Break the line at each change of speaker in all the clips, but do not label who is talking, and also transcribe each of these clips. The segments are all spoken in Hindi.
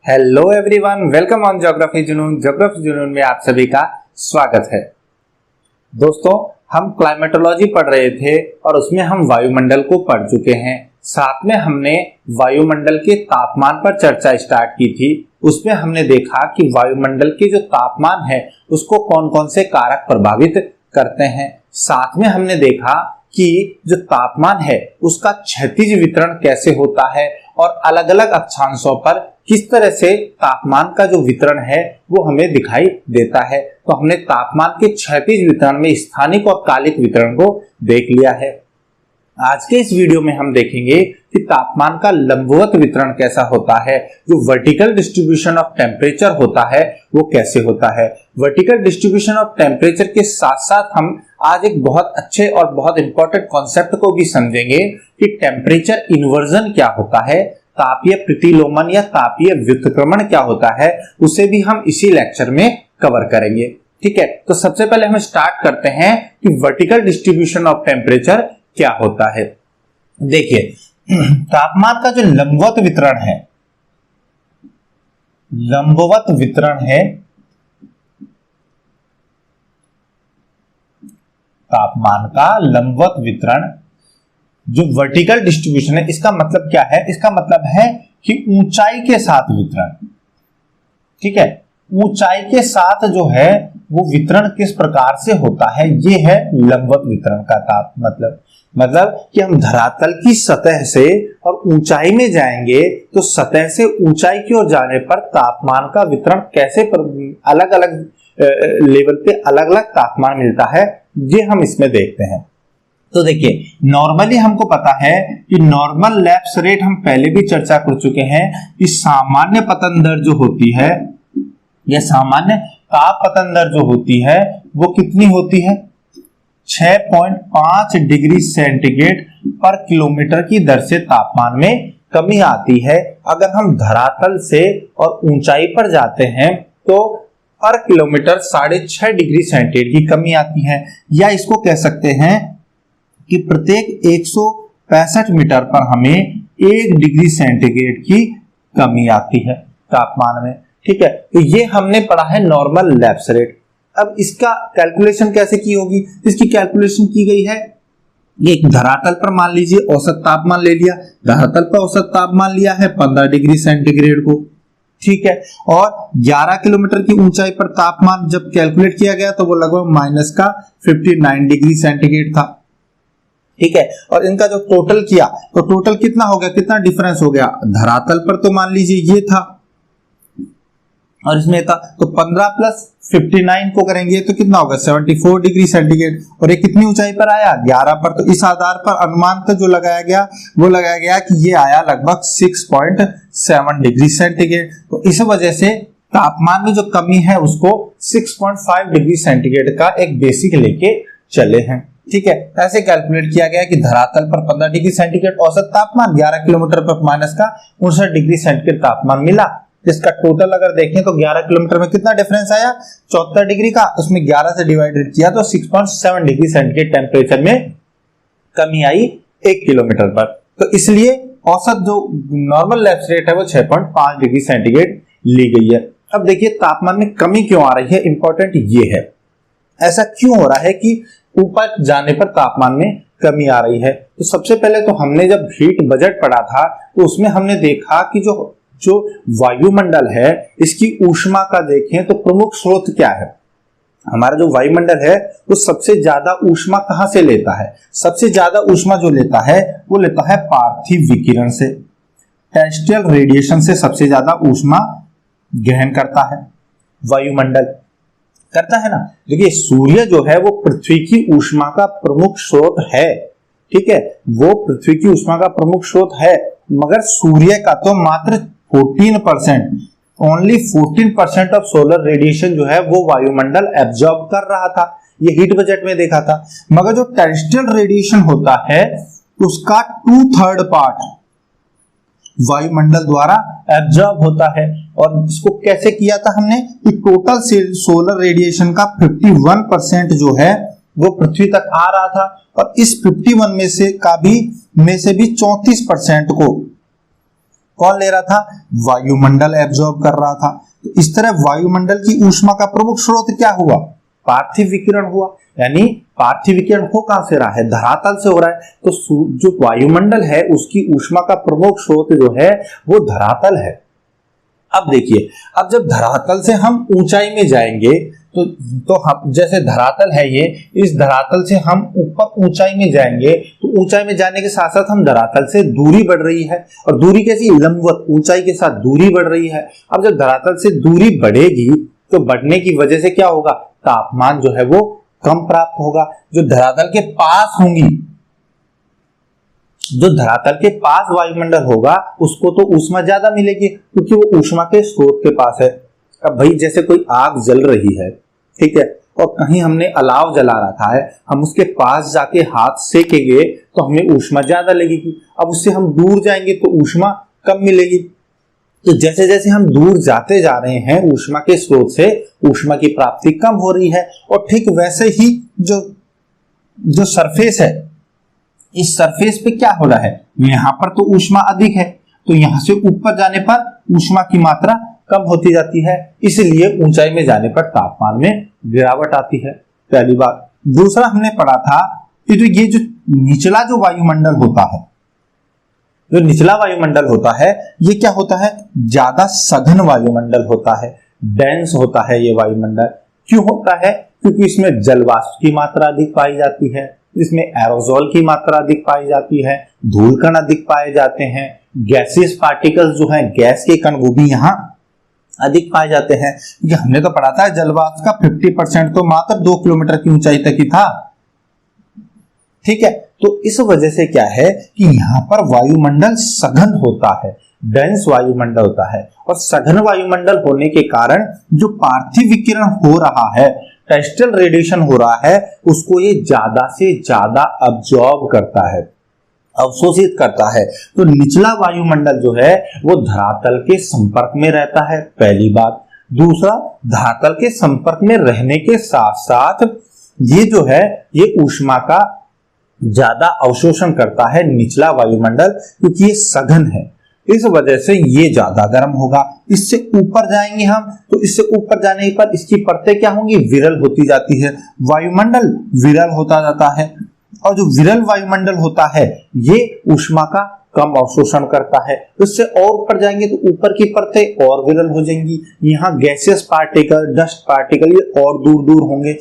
Hello everyone, welcome on geography जुनून। ज्योग्राफी जुनून में आप सभी का स्वागत है। दोस्तों, हम क्लाइमेटोलॉजी पढ़ रहे थे और उसमें हम वायुमंडल को पढ़ चुके हैं। साथ में हमने वायुमंडल के तापमान पर चर्चा स्टार्ट की थी। उसमें हमने देखा कि वायुमंडल के जो तापमान है उसको कौन कौन से कारक प्रभावित करते हैं। साथ में हमने देखा कि जो तापमान है उसका क्षैतिज वितरण कैसे होता है और अलग अलग अक्षांशों पर किस तरह से तापमान का जो वितरण है वो हमें दिखाई देता है। तो हमने तापमान के क्षैतिज वितरण में स्थानिक और कालिक वितरण को देख लिया है। आज के इस वीडियो में हम देखेंगे कि तापमान का लंबवत वितरण कैसा होता है, जो वर्टिकल डिस्ट्रीब्यूशन ऑफ टेम्परेचर होता है वो कैसे होता है। वर्टिकल डिस्ट्रीब्यूशन ऑफ टेम्परेचर के साथ साथ हम आज एक बहुत अच्छे और बहुत इंपॉर्टेंट कॉन्सेप्ट को भी समझेंगे कि टेम्परेचर इन्वर्जन क्या होता है, तापीय प्रतिलोमन या तापीय व्युत्क्रमण क्या होता है, उसे भी हम इसी लेक्चर में कवर करेंगे। ठीक है, तो सबसे पहले हम स्टार्ट करते हैं कि वर्टिकल डिस्ट्रीब्यूशन ऑफ टेम्परेचर क्या होता है। देखिए, तापमान का जो लंबवत वितरण है, तापमान का लंबवत वितरण जो वर्टिकल डिस्ट्रीब्यूशन है, इसका मतलब क्या है? इसका मतलब है कि ऊंचाई के साथ वितरण। ठीक है, ऊंचाई के साथ जो है वो वितरण किस प्रकार से होता है, ये है लंबवत वितरण का मतलब कि हम धरातल की सतह से और ऊंचाई में जाएंगे तो सतह से ऊंचाई की ओर जाने पर तापमान का वितरण कैसे अलग अलग लेवल पे अलग अलग तापमान मिलता है, ये हम इसमें देखते हैं। तो देखिए, नॉर्मली हमको पता है कि नॉर्मल लैप्स रेट हम पहले भी चर्चा कर चुके हैं कि सामान्य पतन दर जो होती है या सामान्य ताप पतन दर जो होती है वो कितनी होती है? 6.5 डिग्री सेंटीग्रेड पर किलोमीटर की दर से तापमान में कमी आती है। अगर हम धरातल से और ऊंचाई पर जाते हैं तो पर किलोमीटर 6.5 डिग्री सेंटीग्रेड की कमी आती है, या इसको कह सकते हैं कि प्रत्येक 165 मीटर पर हमें 1 डिग्री सेंटीग्रेड की कमी आती है तापमान में। ठीक है, तो ये हमने पढ़ा है नॉर्मल लैप्स रेट। अब इसका कैलकुलेशन कैसे की होगी? इसकी कैलकुलेशन की गई है, ये धरातल पर मान लीजिए औसत तापमान ले लिया, धरातल पर औसत तापमान लिया है 15 डिग्री सेंटीग्रेड को। ठीक है, और 11 किलोमीटर की ऊंचाई पर तापमान जब कैलकुलेट किया गया तो वो लगभग -59 डिग्री सेंटीग्रेड था। ठीक है, और इनका जो टोटल किया तो टोटल कितना हो गया, कितना डिफरेंस हो गया? धरातल पर तो मान लीजिए ये था और इसमें था, तो 15 प्लस 59 को करेंगे तो कितना होगा? 74 डिग्री सेंटीग्रेड। और ये कितनी ऊंचाई पर आया? 11 पर। तो इस आधार पर अनुमान तो जो लगाया गया वो लगाया गया कि ये आया लगभग 6.7 डिग्री सेंटीग्रेड। तो इस वजह से तापमान में जो कमी है उसको 6.5 डिग्री सेंटीग्रेड का एक बेसिक लेके चले हैं। ठीक है, ऐसे कैलकुलेट किया गया कि धरातल पर 15 डिग्री सेंटीग्रेड औसत तापमान, 11 किलोमीटर पर -59 डिग्री सेंटीग्रेड तापमान मिला। इसका टोटल अगर देखें तो 11 किलोमीटर में कितना डिफरेंस आया? 74 डिग्री का, उसमें 11 से डिवाइडेड किया तो 6.7 डिग्री सेंटीग्रेड टेम्परेचर में कमी आई 1 किलोमीटर पर। तो इसलिए औसत जो नॉर्मल लैप्स रेट है वो 6.5 डिग्री सेंटीग्रेड ली गई है। अब देखिए, तापमान में कमी क्यों आ रही है, इंपॉर्टेंट ये है। ऐसा क्यों हो रहा है कि ऊपर जाने पर तापमान में कमी आ रही है? तो सबसे पहले तो हमने जब हीट बजट पढ़ा था तो उसमें हमने देखा कि जो वायुमंडल है इसकी ऊष्मा का देखें तो प्रमुख स्रोत क्या है? हमारा जो वायुमंडल है वो सबसे ज्यादा ऊष्मा कहां से लेता है? सबसे ज्यादा ऊष्मा जो लेता है वो लेता है पार्थिव विकिरण से, टेरेस्ट्रियल रेडिएशन से सबसे ज्यादा ऊष्मा ग्रहण करता है वायुमंडल, करता है ना। देखिए, सूर्य जो है वो पृथ्वी की ऊष्मा का प्रमुख स्रोत है। ठीक है, वो पृथ्वी की ऊष्मा का प्रमुख स्रोत है, मगर सूर्य का तो मात्र 14%, ओनली 14% ऑफ सोलर रेडिएशन जो है वो वायुमंडल एब्जॉर्ब कर रहा था। ये हीट बजट में देखा था। मगर जो टेरेस्ट्रियल रेडिएशन होता है उसका 2/3 पार्ट वायुमंडल द्वारा एब्जॉर्ब होता है। और इसको कैसे किया था हमने कि टोटल सोलर रेडिएशन का 51% जो है वो पृथ्वी तक आ रहा था, और इस 51 में से भी 34% को कौन ले रहा था? वायुमंडल एब्जॉर्ब कर रहा था। तो इस तरह वायुमंडल की ऊष्मा का प्रमुख स्रोत क्या हुआ? पार्थिव विकिरण हुआ। यानी पार्थिव विकिरण हो कहां से रहा है? धरातल से हो रहा है। तो जो वायुमंडल है उसकी ऊष्मा का प्रमुख स्रोत जो है वो धरातल है। अब देखिए, अब जब धरातल से हम ऊंचाई में जाएंगे तो हम जैसे धरातल है ये, इस धरातल से हम ऊपर ऊंचाई में जाएंगे तो ऊंचाई में जाने के साथ साथ हम धरातल से दूरी बढ़ रही है। और दूरी कैसी? लंबवत, ऊंचाई के साथ दूरी बढ़ रही है। अब जब धरातल से दूरी बढ़ेगी तो बढ़ने की वजह से क्या होगा? तापमान जो है वो कम प्राप्त होगा। जो धरातल के पास होंगी, जो धरातल के पास वायुमंडल होगा उसको तो ऊष्मा ज्यादा मिलेगी क्योंकि वो ऊष्मा के स्रोत के पास है। अब भाई जैसे कोई आग जल रही है, ठीक है, और कहीं हमने अलाव जला रखा है, हम उसके पास जाके हाथ सेकेंगे तो हमें ऊष्मा ज्यादा लगेगी। अब उससे हम दूर जाएंगे तो ऊष्मा कम मिलेगी। तो जैसे जैसे हम दूर जाते जा रहे हैं ऊष्मा के स्रोत से, ऊष्मा की प्राप्ति कम हो रही है। और ठीक वैसे ही जो सरफेस है, इस सरफेस पे क्या हो रहा है? यहां पर तो ऊष्मा अधिक है, तो यहां से ऊपर जाने पर ऊष्मा की मात्रा कम होती जाती है, इसलिए ऊंचाई में जाने पर तापमान में गिरावट आती है। पहली बात। दूसरा हमने पढ़ा था कि ये जो निचला जो वायुमंडल होता है, जो निचला वायुमंडल होता है ये क्या होता है? ज्यादा सघन वायुमंडल होता है, डेंस होता है ये वायुमंडल। क्यों होता है? क्योंकि इसमें जल वाष्प की मात्रा अधिक पाई जाती है, इसमें एरोसोल की मात्रा अधिक पाई जाती है, धूल कण अधिक पाए जाते हैं, गैसियस पार्टिकल्स जो हैं, गैस के कण वो भी यहाँ अधिक पाए जाते हैं। क्योंकि हमने तो पढ़ा था जलवाष्प का 50% तो मात्र 2 किलोमीटर की ऊंचाई तक ही था, ठीक है। तो इस वजह से क्या है कि यहाँ पर वायुमंडल सघन होता है, डेंस वायुमंडल होता है। और सघन वायुमंडल होने के कारण जो पार्थिव विकिरण हो रहा है, टेरेस्ट्रियल रेडिएशन हो रहा है, उसको ये ज्यादा से ज्यादा अब्जॉर्ब करता है, अवशोषित करता है। तो निचला वायुमंडल जो है वो धरातल के संपर्क में रहता है, पहली बात। दूसरा, धरातल के संपर्क में रहने के साथ साथ ये जो है ये ऊष्मा का ज्यादा अवशोषण करता है निचला वायुमंडल, क्योंकि ये सघन है। इस वजह से ये ज्यादा गर्म होगा। इससे ऊपर जाएंगे हम तो इससे ऊपर जाने पर इसकी परतें क्या होंगी? विरल होती जाती है, वायुमंडल विरल होता जाता है। और जो विरल वायुमंडल होता है ये ऊष्मा का कम अवशोषण करता है। इससे और ऊपर जाएंगे तो ऊपर की परतें और विरल हो जाएंगी, यहाँ गैसियस पार्टिकल, डस्ट पार्टिकल ये और दूर दूर होंगे।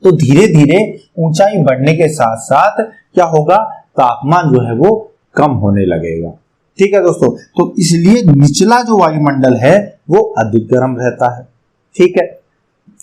तो धीरे धीरे ऊंचाई बढ़ने के साथ साथ क्या होगा? तापमान जो है वो कम होने लगेगा, ठीक है दोस्तों। तो इसलिए निचला जो वायुमंडल है वो अधिक गर्म रहता है, ठीक है।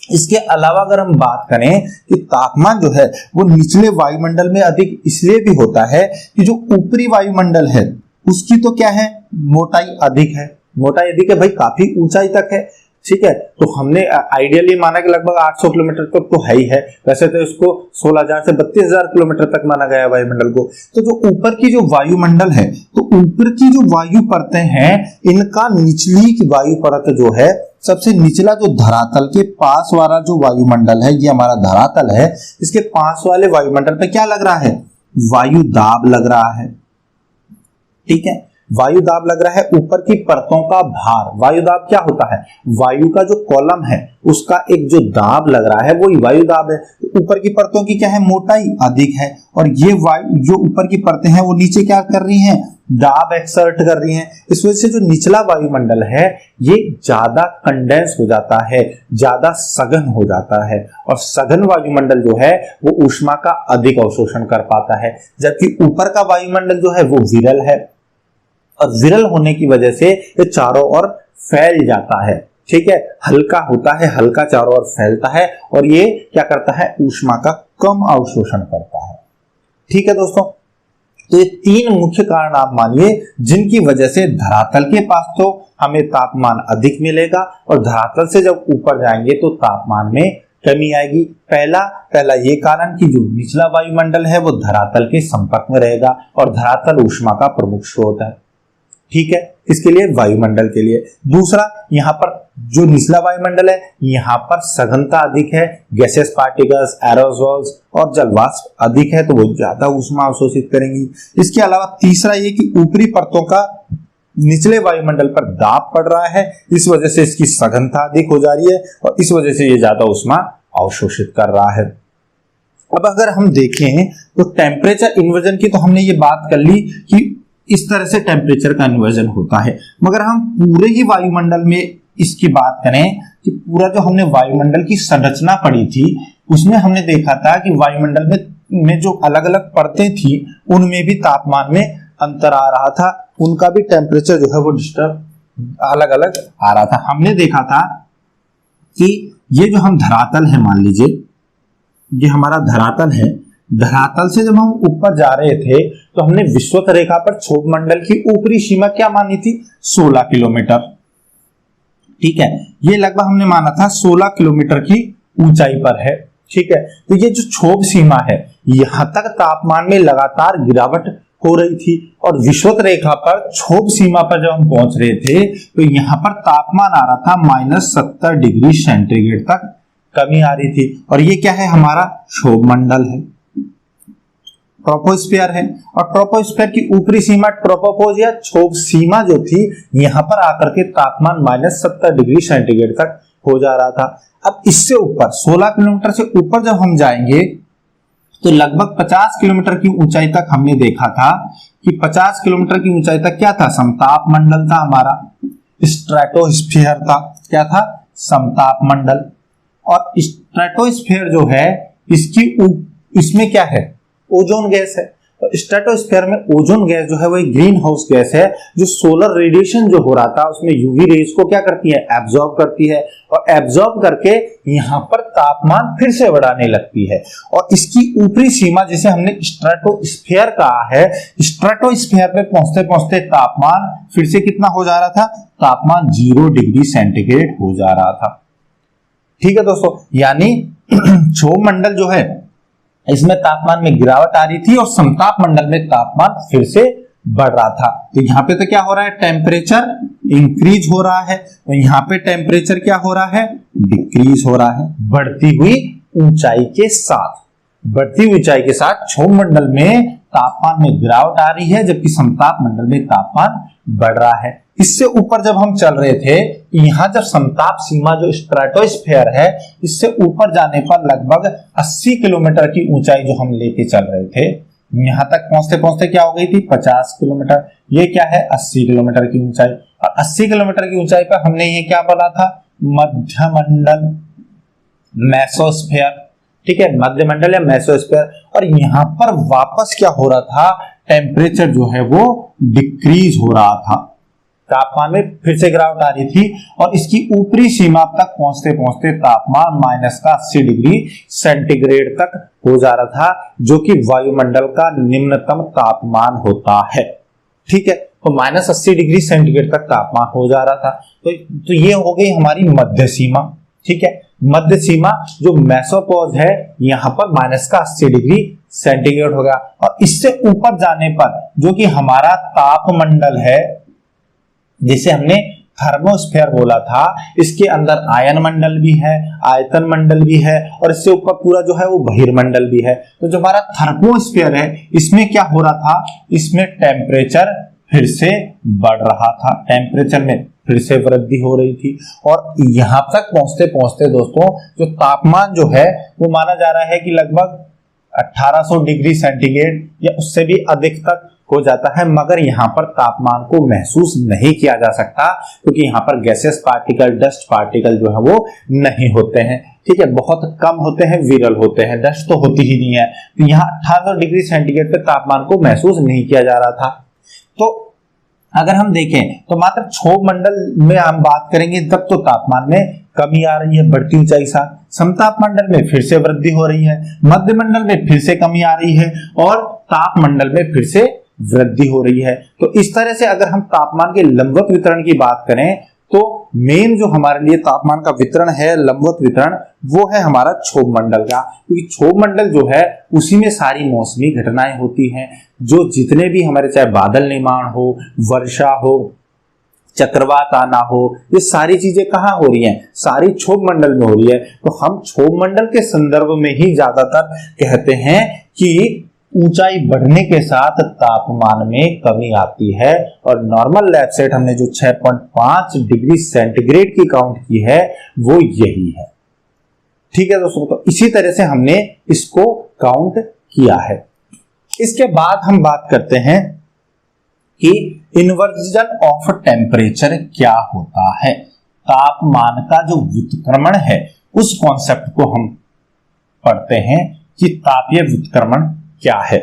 इसके अलावा अगर हम बात करें कि तापमान जो है वो निचले वायुमंडल में अधिक इसलिए भी होता है कि जो ऊपरी वायुमंडल है उसकी तो क्या है? मोटाई अधिक है, मोटाई अधिक है भाई, काफी ऊंचाई तक है, ठीक है। तो हमने आइडियली माना कि लगभग 800 किलोमीटर तक तो है ही है, वैसे तो इसको 16,000 से 32,000 किलोमीटर तक माना गया है वायुमंडल को। तो जो ऊपर की जो वायुमंडल है, तो ऊपर की जो वायु परतें हैं इनका निचली की वायु परत जो है, सबसे निचला जो धरातल के पास वाला जो वायुमंडल है, ये हमारा धरातल है, इसके पास वाले वायुमंडल पे क्या लग रहा है? वायु दाब लग रहा है, ठीक है। वायु दाब लग रहा है, ऊपर की परतों का भार। वायु दाब क्या होता है? वायु का जो कॉलम है उसका एक जो दाब लग रहा है वो वायु दाब है। ऊपर की परतों की क्या है? मोटाई अधिक है, और ये वायु जो ऊपर की परतें हैं वो नीचे क्या कर रही हैं? दाब एक्सर्ट कर रही हैं। इस वजह से जो निचला वायुमंडल है ये ज्यादा कंडेंस हो जाता है, ज्यादा सघन हो जाता है। और सघन वायुमंडल जो है वो ऊष्मा का अधिक अवशोषण कर पाता है, जबकि ऊपर का वायुमंडल जो है वो विरल है, और विरल होने की वजह से ये चारों ओर फैल जाता है, ठीक है। हल्का होता है, हल्का चारों ओर फैलता है, और ये क्या करता है? ऊष्मा का कम अवशोषण करता है, ठीक है दोस्तों। तो ये 3 मुख्य कारण आप मानिए जिनकी वजह से धरातल के पास तो हमें तापमान अधिक मिलेगा, और धरातल से जब ऊपर जाएंगे तो तापमान में कमी आएगी। पहला ये कारण कि जो निचला वायुमंडल है वो धरातल के संपर्क में रहेगा, और धरातल ऊष्मा का प्रमुख स्रोत है, ठीक है, इसके लिए वायुमंडल के लिए। दूसरा, यहाँ पर जो निचला वायुमंडल है यहाँ पर सघनता अधिक है, गैसेस पार्टिकल्स, एरोसोल्स और जलवाष्प अधिक है, तो वो ज्यादा ऊष्मा अवशोषित करेंगी। इसके अलावा तीसरा ये कि ऊपरी परतों का निचले वायुमंडल पर दाब पड़ रहा है, इस वजह से इसकी सघनता अधिक हो जा रही है और इस वजह से ये ज्यादा ऊष्मा अवशोषित कर रहा है। अब अगर हम देखें तो टेम्परेचर इन्वर्जन की तो हमने ये बात कर ली कि इस तरह से टेम्परेचर का इन्वर्जन होता है, मगर हम पूरे ही वायुमंडल में इसकी बात करें कि पूरा जो हमने वायुमंडल की संरचना पढ़ी थी उसमें हमने देखा था कि वायुमंडल में जो अलग अलग परतें थी उनमें भी तापमान में अंतर आ रहा था, उनका भी टेम्परेचर जो है वो डिस्टर्ब अलग अलग आ रहा था। हमने देखा था कि ये जो हम धरातल है, मान लीजिए ये हमारा धरातल है, धरातल से जब हम ऊपर जा रहे थे तो हमने विषुवत रेखा पर क्षोभ मंडल की ऊपरी सीमा क्या मानी थी, 16 किलोमीटर। ठीक है, ये लगभग हमने माना था 16 किलोमीटर की ऊंचाई पर है। ठीक है, तो ये जो क्षोभ सीमा है यहां तक तापमान में लगातार गिरावट हो रही थी और विषुवत रेखा पर क्षोभ सीमा पर जब हम पहुंच रहे थे तो यहां पर तापमान आ रहा था -70 डिग्री सेंटीग्रेड तक कमी आ रही थी। और ये क्या है, हमारा क्षोभ मंडल है, ट्रोपोस्फीयर है। और ट्रोपोस्फीयर की ऊपरी सीमा ट्रोपोपोज या क्षोभ सीमा जो थी यहां पर आकर के तापमान -70 डिग्री सेंटीग्रेड तक हो जा रहा था। अब इससे ऊपर 16 किलोमीटर से ऊपर जब हम जाएंगे तो लगभग 50 किलोमीटर की ऊंचाई तक हमने देखा था कि 50 किलोमीटर की ऊंचाई तक क्या था, समताप मंडल था, हमारा स्ट्रेटोस्फीयर था। क्या था, समताप मंडल। और स्ट्रेटोस्फीयर जो है इसमें क्या है, ओजोन गैस है। तो स्ट्रेटोस्फीयर में ओजोन गैस जो है वो एक ग्रीन हाउस गैस है जो सोलर रेडिएशन जो हो रहा था उसमें यूवी रेज को क्या करती है, एब्जॉर्ब करती है और एब्जॉर्ब करके यहाँ पर तापमान फिर से बढ़ाने लगती है। और इसकी ऊपरी सीमा जिसे हमने स्ट्रेटोस्फीयर कहा है, स्ट्रेटोस्फीयर पे पहुंचते पहुंचते तापमान फिर से कितना हो जा रहा था, तापमान 0 डिग्री सेंटीग्रेड हो जा रहा था। ठीक है दोस्तों, यानी क्षोभ मंडल जो है इसमें तापमान में गिरावट आ रही थी और समताप मंडल में तापमान फिर से बढ़ रहा था। तो यहाँ पे तो क्या हो रहा है, टेम्परेचर इंक्रीज हो रहा है, तो यहाँ पे टेम्परेचर क्या हो रहा है, डिक्रीज हो रहा है। बढ़ती हुई ऊंचाई के साथ, बढ़ती ऊंचाई के साथ क्षोभ मंडल में तापमान में गिरावट आ रही है जबकि समताप मंडल में तापमान बढ़ रहा है। इससे ऊपर जब हम चल रहे थे, यहाँ जब समताप सीमा जो स्ट्रेटोस्फीयर है इससे ऊपर जाने पर लगभग 80 किलोमीटर की ऊंचाई जो हम लेके चल रहे थे, यहाँ तक पहुंचते पहुंचते क्या हो गई थी, 50 किलोमीटर। ये क्या है, 80 किलोमीटर की ऊंचाई। और 80 किलोमीटर की ऊंचाई पर हमने ये क्या बोला था, मध्यमंडल, मेसोस्फीयर। ठीक है, मध्यमंडल या मेसोस्फीयर। और यहाँ पर वापस क्या हो रहा था, टेम्परेचर जो है वो डिक्रीज हो रहा था, तापमान में फिर से गिरावट आ रही थी और इसकी ऊपरी सीमा तक पहुंचते पहुंचते तापमान -80 डिग्री सेंटीग्रेड तक हो जा रहा था, जो कि वायुमंडल का निम्नतम तापमान होता है। ठीक है, तो -80 डिग्री सेंटीग्रेड तक तापमान हो जा रहा था। तो ये हो गई हमारी मध्य सीमा। ठीक है, मध्य सीमा जो मेसोपोज है यहाँ पर -80 डिग्री सेंटीग्रेड होगा। और इससे ऊपर जाने पर जो कि हमारा तापमंडल है जिसे हमने थर्मोस्फीयर बोला था, इसके अंदर आयन मंडल भी है, आयतन मंडल भी है और इससे ऊपर पूरा जो है वो बहिर्मंडल भी है। तो जो हमारा थर्मोस्फीयर है इसमें क्या हो रहा था, इसमें टेम्परेचर फिर से बढ़ रहा था, टेम्परेचर में फिर से वृद्धि हो रही थी। और यहां तक पहुंचते पहुंचते दोस्तों जो तापमान जो है वो माना जा रहा है कि लगभग 1800 डिग्री सेंटीग्रेड या उससे भी अधिक तक हो जाता है, मगर यहाँ पर तापमान को महसूस नहीं किया जा सकता क्योंकि यहाँ पर गैसेस पार्टिकल, डस्ट पार्टिकल जो है वो नहीं होते हैं। ठीक है, बहुत कम होते हैं, विरल होते हैं, डस्ट तो होती ही नहीं है। तो यहाँ 1800 डिग्री सेंटीग्रेड पे तापमान को महसूस नहीं किया जा रहा था। तो अगर हम देखें तो मात्र क्षोभ मंडल में हम बात करेंगे तब तो तापमान में कमी आ रही है बढ़ती ऊंचाई के साथ, समताप मंडल में फिर से वृद्धि हो रही है, मध्य मंडल में फिर से कमी आ रही है और ताप मंडल में फिर से वृद्धि हो रही है। तो इस तरह से अगर हम तापमान के लंबवत वितरण की बात करें तो मेन जो हमारे लिए तापमान का वितरण है, लंबवत वितरण, वो है हमारा क्षोभ मंडल का। क्योंकि क्षोभ मंडल जो है उसी में सारी मौसमी घटनाएं होती हैं, जो जितने भी हमारे चाहे बादल निर्माण हो, वर्षा हो, चक्रवात आना हो, ये सारी चीजें कहाँ हो रही हैं, सारी क्षोभ मंडल में हो रही है। तो हम क्षोभ मंडल के संदर्भ में ही ज्यादातर कहते हैं कि ऊंचाई बढ़ने के साथ तापमान में कमी आती है। और नॉर्मल लैब सेट हमने जो 6.5 डिग्री सेंटीग्रेड की काउंट की है वो यही है। ठीक है दोस्तों, तो इसी तरह से हमने इसको काउंट किया है। इसके बाद हम बात करते हैं कि इन्वर्जन ऑफ टेम्परेचर क्या होता है। तापमान का जो व्युत्क्रमण है उस कॉन्सेप्ट को हम पढ़ते हैं कि तापीय व्युत्क्रमण क्या है।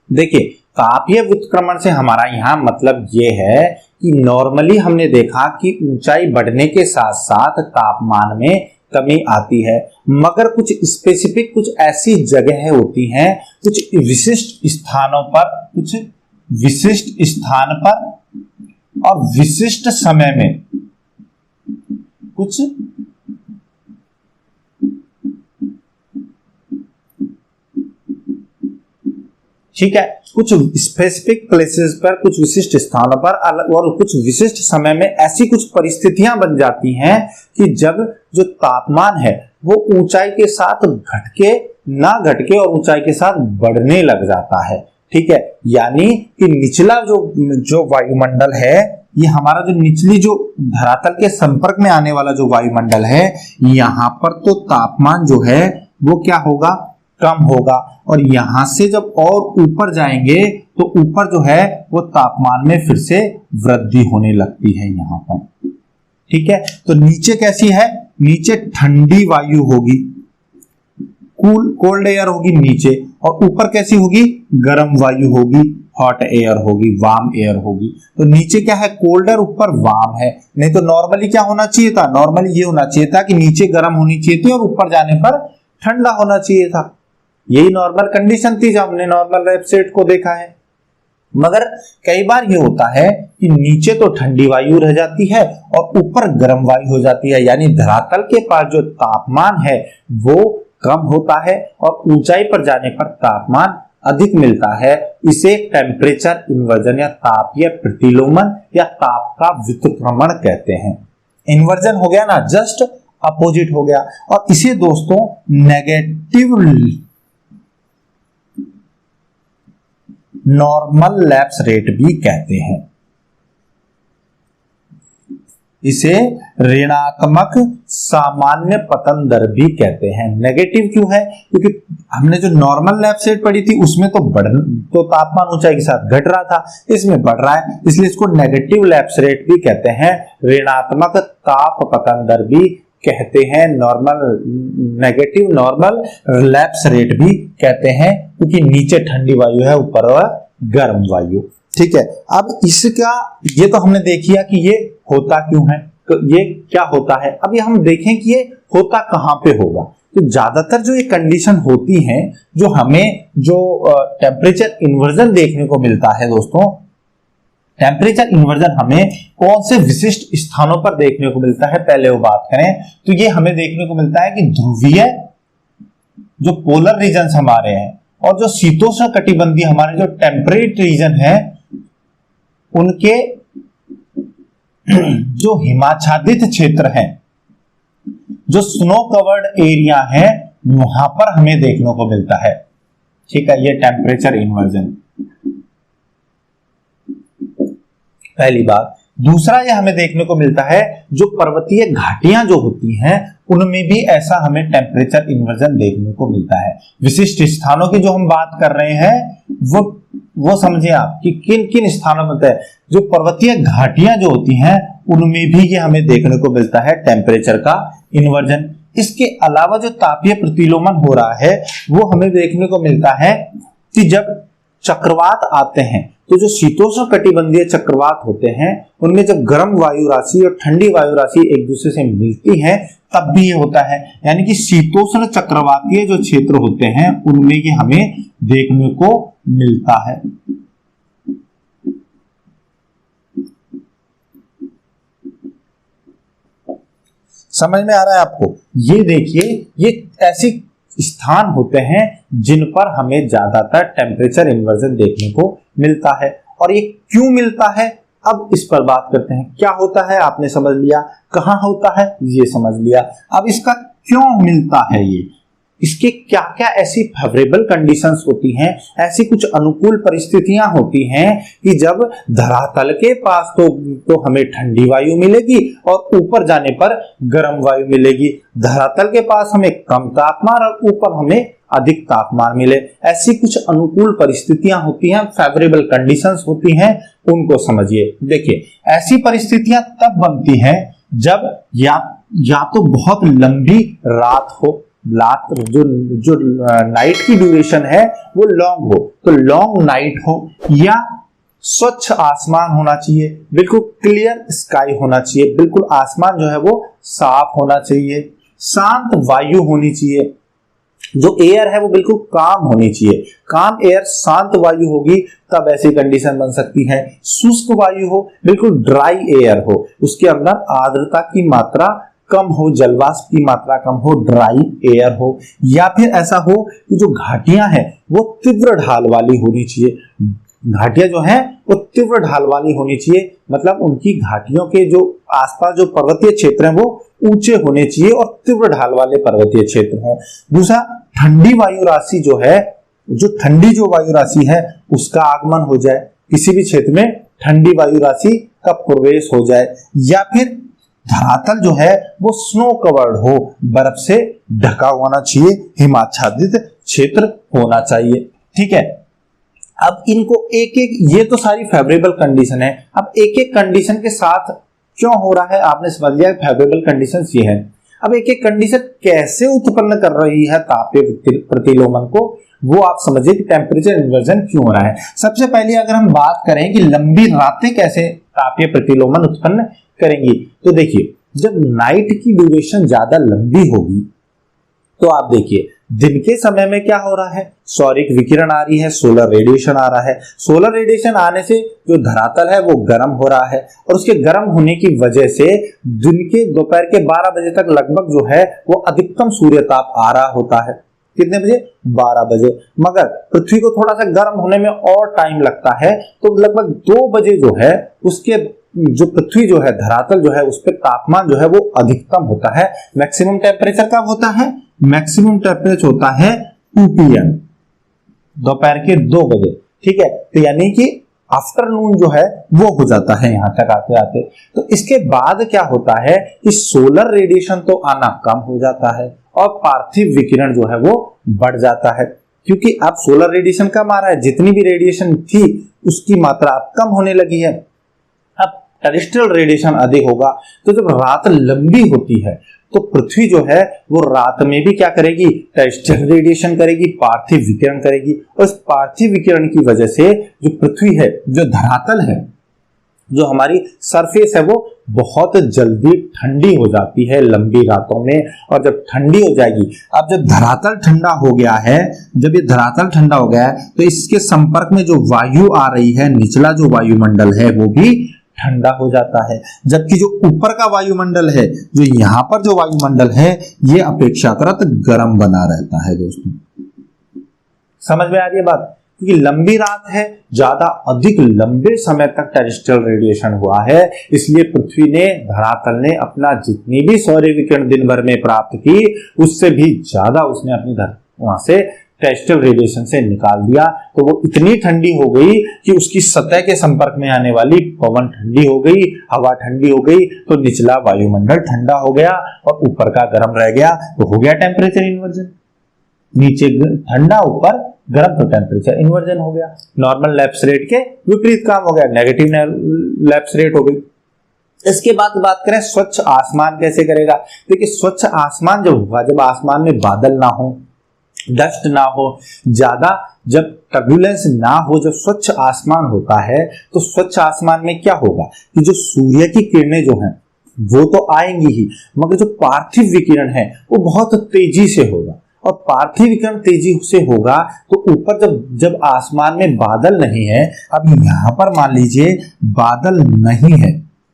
देखिए, तापीय व्युत्क्रमण से हमारा यहां मतलब यह है कि नॉर्मली हमने देखा कि ऊंचाई बढ़ने के साथ साथ तापमान में कमी आती है, मगर कुछ स्पेसिफिक कुछ ऐसी जगह होती हैं, कुछ विशिष्ट स्थानों पर, कुछ विशिष्ट स्थान पर और विशिष्ट समय में कुछ ठीक है, कुछ स्पेसिफिक प्लेसेस पर, कुछ विशिष्ट स्थानों पर और कुछ विशिष्ट समय में ऐसी कुछ परिस्थितियां बन जाती हैं कि जब जो तापमान है वो ऊंचाई के साथ घटके ना घटके और ऊंचाई के साथ बढ़ने लग जाता है। ठीक है, यानी कि निचला जो वायुमंडल है, ये हमारा जो निचली जो धरातल के संपर्क में आने वाला जो वायुमंडल है, यहाँ पर तो तापमान जो है वो क्या होगा, कम होगा। और यहां से जब और ऊपर जाएंगे तो ऊपर जो है वो तापमान में फिर से वृद्धि होने लगती है यहां पर। ठीक है, तो नीचे कैसी है, नीचे ठंडी वायु होगी, कोल्ड एयर होगी नीचे, और ऊपर कैसी होगी, गर्म वायु होगी, हॉट एयर होगी, वार्म एयर होगी। तो नीचे क्या है, कोल्डर, ऊपर वार्म है। नहीं तो नॉर्मली क्या होना चाहिए था, नॉर्मली ये होना चाहिए था कि नीचे गर्म होनी चाहिए थी और ऊपर जाने पर ठंडा होना चाहिए था। यही नॉर्मल कंडीशन थी जब हमने नॉर्मल लैब सेट को देखा है। मगर कई बार ये होता है कि नीचे तो ठंडी वायु रह जाती है और ऊपर गर्म वायु हो जाती है, यानी धरातल के पास जो तापमान है वो कम होता है और ऊंचाई पर जाने पर तापमान अधिक मिलता है। इसे टेम्परेचर इन्वर्जन या तापीय प्रतिलोमन या ताप का व्युत्क्रमण कहते हैं। इन्वर्जन हो गया ना, जस्ट अपोजिट हो गया। और इसे दोस्तों नेगेटिव नॉर्मल लैप्स रेट भी कहते हैं। इसे ऋणात्मक सामान्य पतन दर भी कहते हैं। नेगेटिव क्यों है, क्योंकि हमने जो नॉर्मल लैप्स रेट पढ़ी थी उसमें तो तापमान ऊंचाई के साथ घट रहा था, इसमें बढ़ रहा है, इसलिए इसको नेगेटिव लैप्स रेट भी कहते हैं। ऋणात्मक ताप पतन दर भी कहते हैं, नेगेटिव नॉर्मल लैप्स रेट भी कहते हैं, क्योंकि नीचे ठंडी वायु है, ऊपर गर्म वायु। ठीक है, अब इसका ये तो हमने देख लिया कि ये होता क्यों है, तो ये क्या होता है। अब ये हम देखें कि ये होता कहां पे होगा। तो ज्यादातर जो ये कंडीशन होती हैं, जो हमें जो टेम्परेचर इन्वर्जन देखने को मिलता है दोस्तों, टेम्परेचर इन्वर्जन हमें कौन से विशिष्ट स्थानों पर देखने को मिलता है, पहले वो बात करें तो ये हमें देखने को मिलता है कि ध्रुवीय जो पोलर रीजन्स हमारे हैं और जो शीतोष्ण कटिबंधीय हमारे जो टेम्परेट रीजन है, उनके जो हिमाच्छादित क्षेत्र हैं, जो स्नो कवर्ड एरिया है, वहां पर हमें देखने को मिलता है। ठीक है, ये टेम्परेचर इन्वर्जन पहली बात। दूसरा ये हमें देखने को मिलता है जो पर्वतीय घाटियां जो होती हैं उनमें भी ऐसा हमें टेम्परेचर इन्वर्जन देखने को मिलता है। विशिष्ट स्थानों की जो हम बात कर रहे हैं वो समझिए आप कि किन किन स्थानों में है। जो पर्वतीय घाटियां जो होती हैं उनमें भी ये हमें देखने को मिलता है टेम्परेचर का इन्वर्जन। इसके अलावा जो तापीय प्रतिलोमन हो रहा है वो हमें देखने को मिलता है कि जब चक्रवात आते हैं तो जो शीतोष्ण कटिबंधीय चक्रवात होते हैं उनमें जब गर्म वायु राशि और ठंडी वायु राशि एक दूसरे से मिलती है तब भी ये होता है। यानी कि शीतोष्ण चक्रवातीय जो क्षेत्र होते हैं उनमें ये हमें देखने को मिलता है। समझ में आ रहा है आपको? ये देखिए, ये ऐसी स्थान होते हैं जिन पर हमें ज्यादातर टेम्परेचर इन्वर्जन देखने को मिलता है। और ये क्यों मिलता है, अब इस पर बात करते हैं। क्या होता है आपने समझ लिया, कहां होता है ये समझ लिया, अब इसका क्यों मिलता है ये इसके क्या क्या ऐसी फेवरेबल कंडीशंस होती हैं, ऐसी कुछ अनुकूल परिस्थितियां होती हैं कि जब धरातल के पास तो हमें ठंडी वायु मिलेगी और ऊपर जाने पर गर्म वायु मिलेगी, धरातल के पास हमें कम तापमान और ऊपर हमें अधिक तापमान मिले। ऐसी कुछ अनुकूल परिस्थितियां होती हैं, फेवरेबल कंडीशंस होती हैं, उनको समझिए। देखिए, ऐसी परिस्थितियां तब बनती हैं जब या तो बहुत लंबी रात हो, जो नाइट की ड्यूरेशन है वो लॉन्ग हो, तो लॉन्ग नाइट हो, या स्वच्छ आसमान होना चाहिए, बिल्कुल क्लियर स्काई होना चाहिए, बिल्कुल आसमान जो है वो साफ होना चाहिए, शांत वायु होनी चाहिए, जो एयर है वो बिल्कुल काम होनी चाहिए, काम एयर शांत वायु होगी तब ऐसी कंडीशन बन सकती है। शुष्क वायु हो, बिल्कुल ड्राई एयर हो, उसके अंदर आर्द्रता की मात्रा कम हो, जलवाष्प की मात्रा कम हो, ड्राई एयर हो, या फिर ऐसा हो कि जो घाटियां हैं वो तीव्र ढाल वाली होनी चाहिए। घाटियां जो हैं वो तीव्र ढाल वाली होनी चाहिए, मतलब उनकी घाटियों के जो आसपास जो पर्वतीय क्षेत्र हैं वो ऊंचे होने चाहिए और तीव्र ढाल वाले पर्वतीय क्षेत्र हों। दूसरा, ठंडी वायु राशि जो है, जो ठंडी जो वायु राशि है उसका आगमन हो जाए, किसी भी क्षेत्र में ठंडी वायु राशि का प्रवेश हो जाए, या फिर धरातल जो है वो स्नो कवर्ड हो, बर्फ से ढका होना चाहिए, हिमाच्छादित क्षेत्र होना चाहिए। ठीक है, अब इनको एक एक, ये तो सारी फेवरेबल कंडीशन है। अब एक एक कंडीशन के साथ क्यों हो रहा है आपने समझ लिया, फेवरेबल कंडीशंस ये है। अब एक एक कंडीशन कैसे उत्पन्न कर रही है तापीय प्रतिलोमन को, वो आप समझिए कि टेम्परेचर इन्वर्जन क्यों हो रहा है। सबसे पहले अगर हम बात करें कि लंबी रातें कैसे तापीय प्रतिलोमन उत्पन्न करेंगी, तो देखिए, जब नाइट की ड्यूरेशन ज्यादा लंबी होगी तो आप देखिए दिन के समय में क्या हो रहा है, सौरिक विकिरण आ रही है, सोलर रेडिएशन आ रहा है। सोलर रेडिएशन आने से जो धरातल है वो गर्म हो रहा है, और उसके गर्म होने की वजह से दिन के दोपहर के 12 बजे तक लगभग जो है वो अधिकतम सूर्य ताप आ रहा होता है। कितने बजे? 12 बजे। मगर पृथ्वी को थोड़ा सा गर्म होने में और टाइम लगता है, तो लगभग 2 बजे जो है उसके जो पृथ्वी जो है, धरातल जो है, उस पर तापमान जो है वो अधिकतम होता है। मैक्सिमम टेम्परेचर कब होता है? मैक्सिमम टेम्परेचर होता है 2 PM, दोपहर के 2 बजे। ठीक है, तो यानी कि आफ्टरनून जो है वो हो जाता है यहां तक आते आते। तो इसके बाद क्या होता है कि सोलर रेडिएशन तो आना कम हो जाता है और पार्थिव विकिरण जो है वो बढ़ जाता है, क्योंकि अब सोलर रेडिएशन कम आ रहा है, जितनी भी रेडिएशन थी उसकी मात्रा अब कम होने लगी है। अब टेरेस्ट्रियल रेडिएशन अधिक होगा, तो जब रात लंबी होती है तो पृथ्वी जो है वो रात में भी क्या करेगी? टेरेस्ट्रियल रेडिएशन करेगी, पार्थिव विकिरण करेगी, और इस पार्थिव विकिरण की वजह से जो पृथ्वी है, जो धरातल है, जो हमारी सरफेस है, वो बहुत जल्दी ठंडी हो जाती है लंबी रातों में। और जब ठंडी हो जाएगी, अब जब धरातल ठंडा हो गया है, जब ये धरातल ठंडा हो गया है तो इसके संपर्क में जो वायु आ रही है, निचला जो वायुमंडल है वो भी ठंडा हो जाता है, जबकि जो ऊपर का वायुमंडल है, जो यहाँ पर जो वायुमंडल है, ये अपेक्षाकृत गर्म बना रहता है। दोस्तों समझ में आ रही है बात? क्योंकि लंबी रात है, ज्यादा अधिक लंबे समय तक टेरेस्ट्रियल रेडिएशन हुआ है, इसलिए पृथ्वी ने, धरातल ने अपना जितनी भी सौर विकिरण दिन भर में प्राप्त की, उससे भी ज्यादा उसने अपनी वहां से टेरेस्ट्रियल रेडिएशन से निकाल दिया। तो वो इतनी ठंडी हो गई कि उसकी सतह के संपर्क में आने वाली पवन ठंडी हो गई, हवा ठंडी हो गई, तो निचला वायुमंडल ठंडा हो गया और ऊपर का गर्म रह गया, तो हो गया टेम्परेचर इन्वर्जन। नीचे ठंडा, ऊपर गर्म, तो टेम्परेचर इन्वर्जन हो गया। नॉर्मल लैप्स रेट के विपरीत काम हो गया, नेगेटिव लैप्स रेट हो गई। इसके बाद बात करें स्वच्छ आसमान कैसे करेगा। देखिए, स्वच्छ आसमान जब होगा, जब आसमान में बादल ना हो, डस्ट ना हो, ज्यादा जब टर्बुलेंस ना हो, जब स्वच्छ आसमान होता है, तो स्वच्छ आसमान में क्या होगा कि जो सूर्य की किरणें जो हैं वो तो आएंगी ही, मगर जो पार्थिव विकिरण है वो बहुत तेजी से होगा, और पार्थिव विकिरण तेजी से होगा तो ऊपर जब आसमान में बादल नहीं है, अब यहां पर मान लीजिए बादल नहीं है,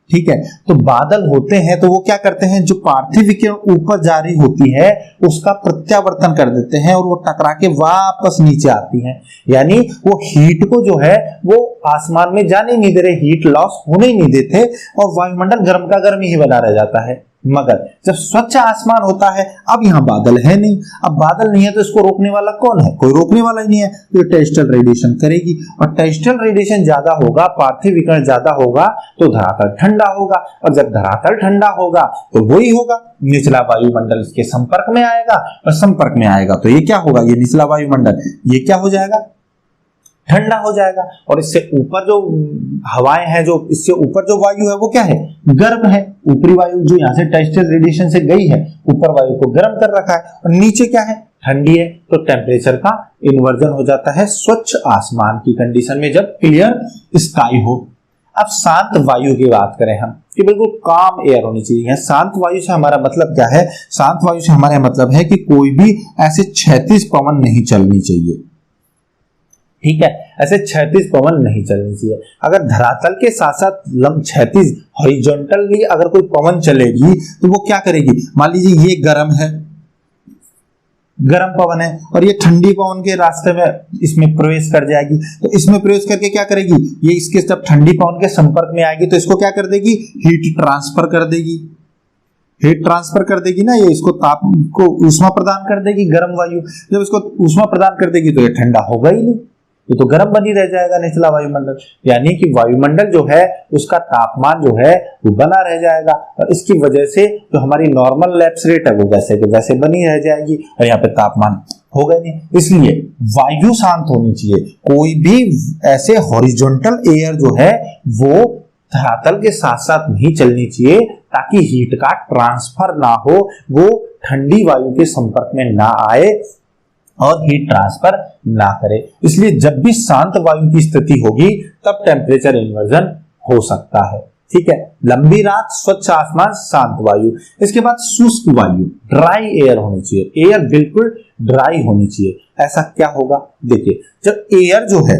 ठीक है, तो बादल होते हैं तो वो क्या करते हैं, जो पार्थिव विकिरण ऊपर जारी होती है उसका प्रत्यावर्तन कर देते हैं और वो टकरा के वापस नीचे आती हैं। यानी वो हीट को जो है वो आसमान में जाने नहीं दे रहे, हीट लॉस होने ही नहीं देते, और वायुमंडल गर्म का गर्म ही बना रह जाता है। मगर जब स्वच्छ आसमान होता है, अब यहाँ बादल है नहीं, अब बादल नहीं है तो इसको रोकने वाला कौन है? कोई रोकने वाला ही नहीं है, तो ये टेरेस्ट्रियल रेडिएशन करेगी, और टेरेस्ट्रियल रेडिएशन ज्यादा होगा, पार्थिव विकिरण ज्यादा होगा तो धरातल ठंडा होगा, और जब धरातल ठंडा होगा तो वही होगा, निचला वायुमंडल इसके संपर्क में आएगा, और संपर्क में आएगा तो ये क्या होगा, ये निचला वायुमंडल ये क्या हो जाएगा, ठंडा हो जाएगा, और इससे ऊपर जो हवाएं हैं, जो इससे ऊपर जो वायु है वो क्या है, गर्म है। ऊपरी वायु जो यहाँ से टेरेस्ट्रियल रेडिएशन से गई है, ऊपर वायु को गर्म कर रखा है, और नीचे क्या है, ठंडी है, तो टेम्परेचर का इन्वर्जन हो जाता है स्वच्छ आसमान की कंडीशन में, जब क्लियर स्काई हो। अब शांत वायु की बात करें हम, कि बिल्कुल काम एयर होनी चाहिए। शांत वायु से हमारा मतलब क्या है? शांत वायु से हमारा मतलब है कि कोई भी ऐसे क्षैतिज पवन नहीं चलनी चाहिए, ठीक है, ऐसे क्षैतिज पवन नहीं चलनी चाहिए। अगर धरातल के साथ साथ क्षैतिज हॉरिजॉन्टली अगर कोई पवन चलेगी तो वो क्या करेगी, मान लीजिए ये गर्म है, गर्म पवन है, और ये ठंडी पवन के रास्ते में इसमें प्रवेश कर जाएगी, तो इसमें प्रवेश करके क्या करेगी, ये इसके जब ठंडी पवन के संपर्क में आएगी तो इसको क्या कर देगी, हीट ट्रांसफर कर देगी, हीट ट्रांसफर कर देगी ना, ये इसको ताप को ऊष्मा प्रदान कर देगी, गर्म वायु जब इसको ऊष्मा प्रदान कर देगी तो ये ठंडा होगा ही नहीं, ये तो गर्म बनी रह जाएगा निचला वायुमंडल। यानी कि वायुमंडल जो है उसका तापमान जो है वो बना रह जाएगा, और इसकी वजह से जो हमारी नॉर्मल लैप्स रेट है वो वैसे के वैसे बनी रह जाएगी, और यहाँ पे तापमान होगा नहीं। इसलिए वायु शांत होनी चाहिए, कोई भी ऐसे हॉरिजॉन्टल एयर जो है वो धरातल के साथ साथ नहीं चलनी चाहिए, ताकि हीट का ट्रांसफर ना हो, वो ठंडी वायु के संपर्क में ना आए और हीट ट्रांसफर ना करे। इसलिए जब भी शांत वायु की स्थिति होगी तब टेम्परेचर इन्वर्जन हो सकता है, ठीक है। लंबी रात, स्वच्छ आसमान, शांत वायु। इसके बाद शुष्क वायु, ड्राई एयर होनी चाहिए, एयर बिल्कुल ड्राई होनी चाहिए। ऐसा क्या होगा, देखिए जब एयर जो है,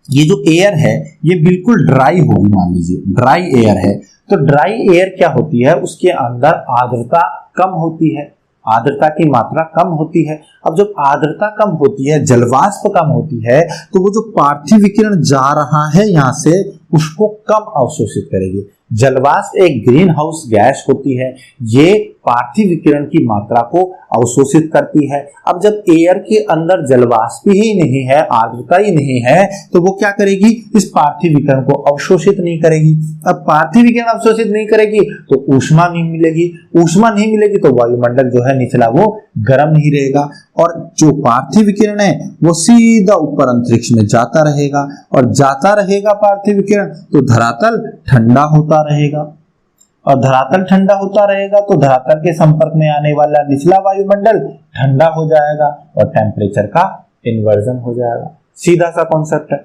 ये जो एयर है ये बिल्कुल ड्राई होगी, मान लीजिए ड्राई एयर है, तो ड्राई एयर क्या होती है, उसके अंदर आर्द्रता कम होती है, आर्द्रता की मात्रा कम होती है। अब जब आर्द्रता कम होती है, जलवाष्प कम होती है, तो वो जो पार्थिव विकिरण जा रहा है यहाँ से उसको कम अवशोषित करेगी। जलवाष्प एक ग्रीन हाउस गैस होती है, ये पार्थिव विकिरण की मात्रा को अवशोषित करती है। अब जब एयर के अंदर जलवाष्प ही नहीं है, आर्द्रता ही नहीं है, तो वो क्या करेगी, इस पार्थिव विकिरण को अवशोषित नहीं करेगी। अब पार्थिव विकिरण अवशोषित नहीं करेगी तो ऊष्मा नहीं मिलेगी, ऊष्मा नहीं मिलेगी तो वायुमंडल जो है निचला वो गर्म नहीं रहेगा, और जो पार्थिव विकिरण है वो सीधा ऊपर अंतरिक्ष में जाता रहेगा, और जाता रहेगा पार्थिव विकिरण तो धरातल ठंडा होता रहेगा, और धरातल ठंडा होता रहेगा तो धरातल के संपर्क में आने वाला निचला वायुमंडल ठंडा हो जाएगा और टेम्परेचर का इन्वर्जन हो जाएगा। सीधा सा कॉन्सेप्ट है।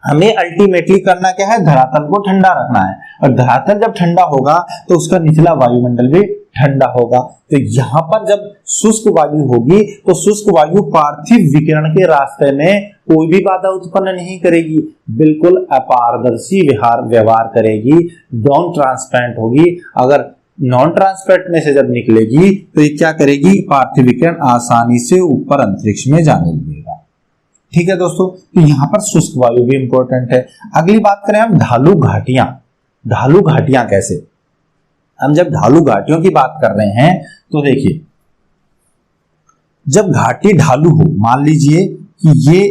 हमें अल्टीमेटली करना क्या है, धरातल को ठंडा रखना है, और धरातल जब ठंडा होगा तो उसका निचला वायुमंडल भी ठंडा होगा। तो यहाँ पर जब शुष्क वायु होगी तो शुष्क वायु पार्थिव विकिरण के रास्ते में कोई भी बाधा उत्पन्न नहीं करेगी, बिल्कुल अपारदर्शी व्यवहार करेगी, नॉन ट्रांसपेरेंट होगी। अगर नॉन ट्रांसपेरेंट में से जब निकलेगी तो ये क्या करेगी, पार्थिव विकिरण आसानी से ऊपर अंतरिक्ष में जाने लगेगा, ठीक है दोस्तों। तो यहाँ पर शुष्क वायु भी इंपॉर्टेंट है। अगली बात करें हम ढालू घाटियां। ढालू घाटियां कैसे, हम जब ढालू घाटियों की बात कर रहे हैं तो देखिए, जब घाटी ढालू हो, मान लीजिए कि ये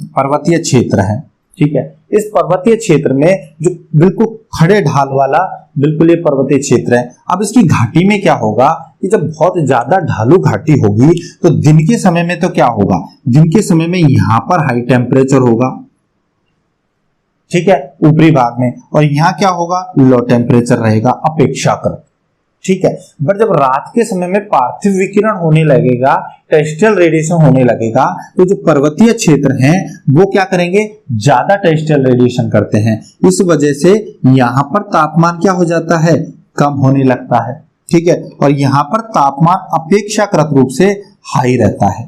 पर्वतीय क्षेत्र है, ठीक है, इस पर्वतीय क्षेत्र में जो बिल्कुल खड़े ढाल वाला बिल्कुल ये पर्वतीय क्षेत्र है। अब इसकी घाटी में क्या होगा कि जब बहुत ज्यादा ढालू घाटी होगी तो दिन के समय में तो क्या होगा, दिन के समय में यहां पर हाई टेम्परेचर होगा, ठीक है, ऊपरी भाग में, और यहाँ क्या होगा, लो टेम्परेचर रहेगा अपेक्षाकृत, ठीक है। बट जब रात के समय में पार्थिव विकिरण होने लगेगा, टेरेस्ट्रियल रेडिएशन होने लगेगा, तो जो पर्वतीय क्षेत्र हैं वो क्या करेंगे, ज्यादा टेरेस्ट्रियल रेडिएशन करते हैं। इस वजह से यहाँ पर तापमान क्या हो जाता है, कम होने लगता है, ठीक है, और यहाँ पर तापमान अपेक्षाकृत रूप से हाई रहता है,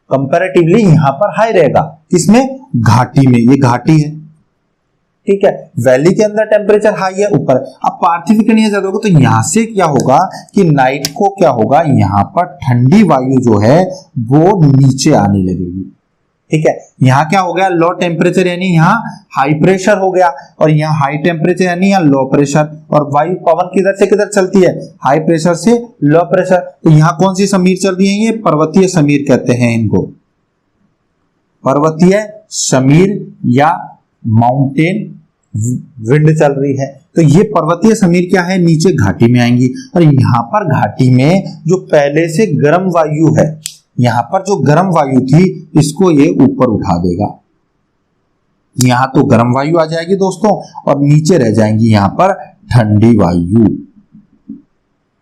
कंपैरेटिवली यहाँ पर हाई रहेगा। किसमें, घाटी में, ये घाटी है, ठीक है, वैली के अंदर टेम्परेचर हाई है ऊपर। अब पार्थिव विकिरण ज्यादा होगा तो यहां से क्या होगा कि नाइट को क्या होगा, यहां पर ठंडी वायु जो है वो नीचे आने लगेगी, ठीक है, यहाँ क्या हो गया, लो टेम्परेचर यानी यहाँ हाई प्रेशर हो गया, और यहाँ हाई टेम्परेचर यानी यहाँ लो प्रेशर। और वायु पवन किधर से किधर चलती है, हाई प्रेशर से लो प्रेशर। तो यहाँ कौन सी समीर चल रही है, ये पर्वतीय समीर कहते हैं इनको, पर्वतीय समीर या माउंटेन विंड चल रही है। तो ये पर्वतीय समीर क्या है, नीचे घाटी में आएंगी, और यहाँ पर घाटी में जो पहले से गर्म वायु है, यहाँ पर जो गर्म वायु थी इसको ये ऊपर उठा देगा। यहां तो गर्म वायु आ जाएगी दोस्तों, और नीचे रह जाएंगी यहाँ पर ठंडी वायु।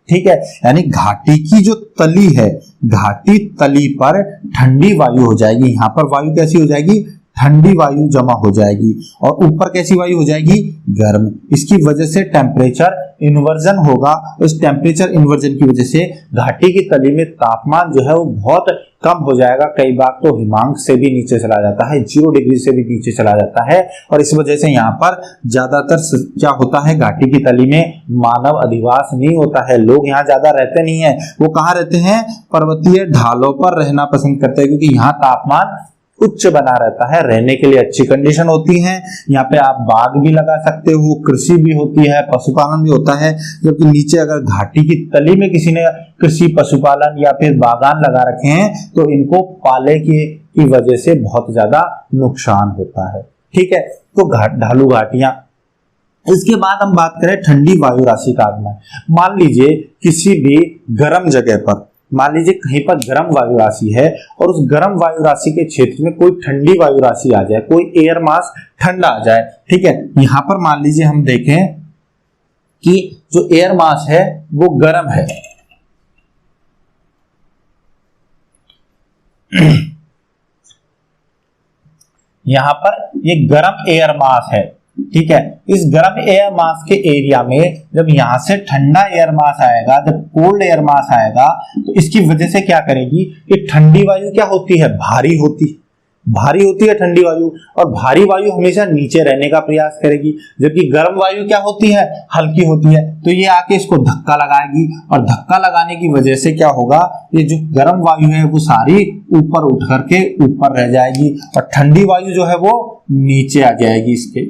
ठीक है, यानी घाटी की जो तली है, घाटी तली पर ठंडी वायु हो जाएगी। यहां पर वायु कैसी हो जाएगी, ठंडी वायु जमा हो जाएगी, और ऊपर कैसी वायु हो जाएगी, गर्म। इसकी वजह से टेम्परेचर इन्वर्जन होगा। उस टेम्परेचर इन्वर्जन की वजह से घाटी की तली में तापमान जो है वो बहुत कम हो जाएगा। कई बार तो हिमांक से भी नीचे चला जाता है, 0 डिग्री से भी नीचे चला जाता है। और इस वजह से यहाँ पर ज्यादातर क्या होता है, घाटी की तली में मानव अधिवास नहीं होता है, लोग यहाँ ज्यादा रहते नहीं है। वो कहाँ रहते हैं, पर्वतीय ढालों पर रहना पसंद करते हैं, क्योंकि यहाँ तापमान उच्च बना रहता है, रहने के लिए अच्छी कंडीशन होती है। यहाँ पे आप बाग भी लगा सकते हो, कृषि भी होती है, पशुपालन भी होता है। जबकि नीचे अगर घाटी की तली में किसी ने कृषि, पशुपालन या फिर बागान लगा रखे हैं तो इनको पाले की वजह से बहुत ज्यादा नुकसान होता है। ठीक है, तो ढालू घाटियां। इसके बाद हम बात करें ठंडी वायु राशि का आगमन। मान लीजिए किसी भी गर्म जगह पर, मान लीजिए कहीं पर गर्म वायु राशि है, और उस गर्म वायु राशि के क्षेत्र में कोई ठंडी वायु राशि आ जाए, कोई एयर मास ठंडा आ जाए। ठीक है, यहां पर मान लीजिए हम देखें कि जो एयर मास है वो गर्म है, यहां पर ये गर्म एयर मास है। ठीक है, इस गर्म एयर मास के एरिया में जब यहां से ठंडा एयर मास आएगा, जब कोल्ड एयर मास आएगा, तो इसकी वजह से क्या करेगी, कि ठंडी वायु क्या होती है, भारी होती है ठंडी वायु, और भारी वायु हमेशा नीचे रहने का प्रयास करेगी। जबकि गर्म वायु क्या होती है, हल्की होती है, तो ये आके इसको धक्का लगाएगी, और धक्का लगाने की वजह से क्या होगा, ये जो गर्म वायु है वो सारी ऊपर उठ करके ऊपर रह जाएगी, और ठंडी वायु जो है वो नीचे आ जाएगी इसके।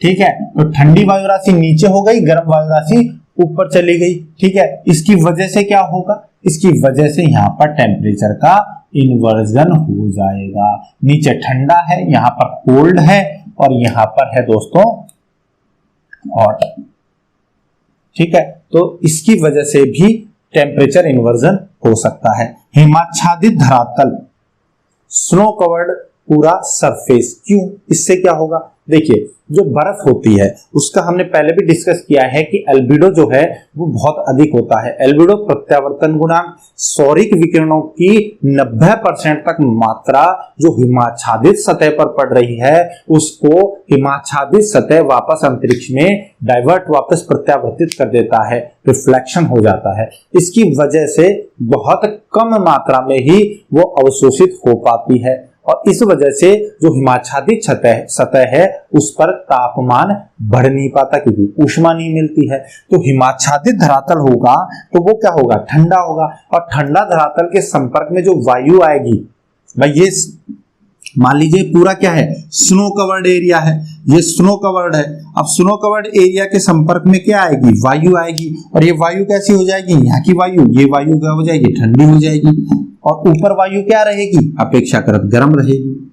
ठीक है, तो ठंडी वायु राशि नीचे हो गई, गर्म वायु राशि ऊपर चली गई। ठीक है, इसकी वजह से क्या होगा, इसकी वजह से यहाँ पर टेम्परेचर का इन्वर्जन हो जाएगा। नीचे ठंडा है, यहाँ पर कोल्ड है, और यहाँ पर है दोस्तों हॉट। ठीक है, तो इसकी वजह से भी टेम्परेचर इन्वर्जन हो सकता है। हिमाच्छादित धरातल, स्नो कवर्ड पूरा सरफेस, क्यों, इससे क्या होगा, देखिए जो बर्फ होती है उसका हमने पहले भी डिस्कस किया है कि एल्बिडो जो है वो बहुत अधिक होता है। एल्बिडो प्रत्यावर्तन गुणांक, सौरिक विकिरणों की 90% तक मात्रा जो हिमाच्छादित सतह पर पड़ रही है उसको हिमाच्छादित सतह वापस अंतरिक्ष में डाइवर्ट, वापस प्रत्यावर्तित कर देता है, रिफ्लेक्शन हो जाता है। इसकी वजह से बहुत कम मात्रा में ही वो अवशोषित हो पाती है, और इस वजह से जो हिमाच्छादित सतह है उस पर तापमान बढ़ नहीं पाता, क्योंकि ऊष्मा नहीं मिलती है। तो हिमाच्छादित धरातल होगा तो वो क्या होगा, ठंडा होगा, और ठंडा धरातल के संपर्क में जो वायु आएगी, भाई ये मान लीजिए पूरा क्या है, स्नो कवर्ड एरिया है, ये स्नो कवर्ड है। अब स्नो कवर्ड एरिया के संपर्क में क्या आएगी, वायु आएगी, और ये वायु कैसी हो जाएगी, यहाँ की वायु, ये वायु क्या हो जाएगी, ठंडी हो जाएगी, और ऊपर वायु क्या रहेगी, अपेक्षाकृत गर्म रहेगी।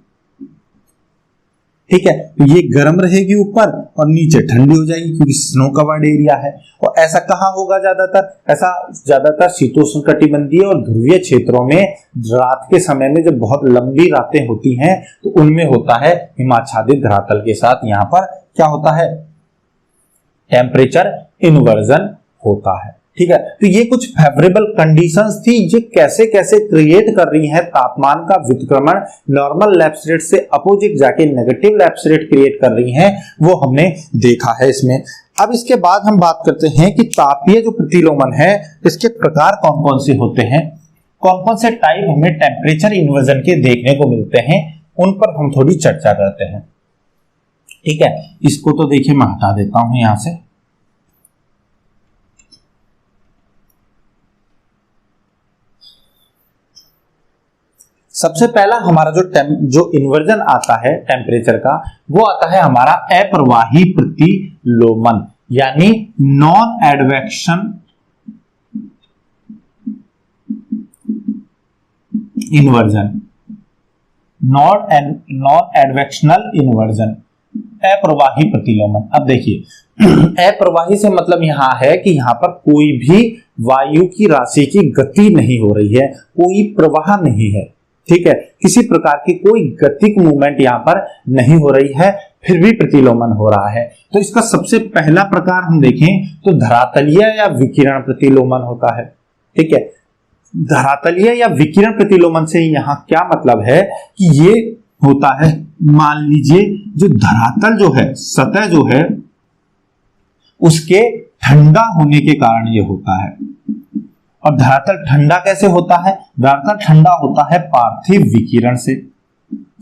ठीक है, तो ये गर्म रहेगी ऊपर, और नीचे ठंडी हो जाएगी, क्योंकि स्नो कवर्ड एरिया है। और ऐसा कहाँ होगा ज्यादातर, ऐसा ज्यादातर शीतोष्णकटिबंधीय और ध्रुवीय क्षेत्रों में रात के समय में जब बहुत लंबी रातें होती हैं तो उनमें होता है हिमाच्छादित धरातल के साथ यहाँ पर क्या होता है, टेम्परेचर इन्वर्जन होता है। ठीक है, तो ये कुछ फेवरेबल कंडीशंस थी जो कैसे कैसे क्रिएट कर रही हैं तापमान का वितक्रमण, नॉर्मल लैप्स रेट से अपोजिट जाके नेगेटिव लैप्स रेट क्रिएट कर रही हैं, वो हमने देखा है इसमें। अब इसके बाद हम बात करते हैं कि तापीय जो प्रतिलोमन है इसके प्रकार कौन कौन से होते हैं, कौन कौन से टाइप हमें टेम्परेचर इन्वर्जन के देखने को मिलते हैं, उन पर हम थोड़ी चर्चा करते हैं। ठीक है, इसको तो देखिए मैं हटा देता हूं यहां से। सबसे पहला हमारा जो इन्वर्जन आता है टेम्परेचर का, वो आता है हमारा अप्रवाही प्रतिलोमन, यानी non advection inversion, non advectional inversion, अप्रवाही प्रतिलोमन। अब देखिए अप्रवाही से मतलब यहां है कि यहां पर कोई भी वायु की राशि की गति नहीं हो रही है, कोई प्रवाह नहीं है, ठीक है, किसी प्रकार की कोई गतिक मूवमेंट यहां पर नहीं हो रही है, फिर भी प्रतिलोमन हो रहा है। तो इसका सबसे पहला प्रकार हम देखें तो धरातलीय या विकिरण प्रतिलोमन होता है, ठीक है। धरातलीय या विकिरण प्रतिलोमन से यहां क्या मतलब है कि ये होता है, मान लीजिए जो धरातल जो है, सतह जो है, उसके ठंडा होने के कारण ये होता है। और धरातल ठंडा कैसे होता है? धरातल ठंडा होता है पार्थिव विकिरण से।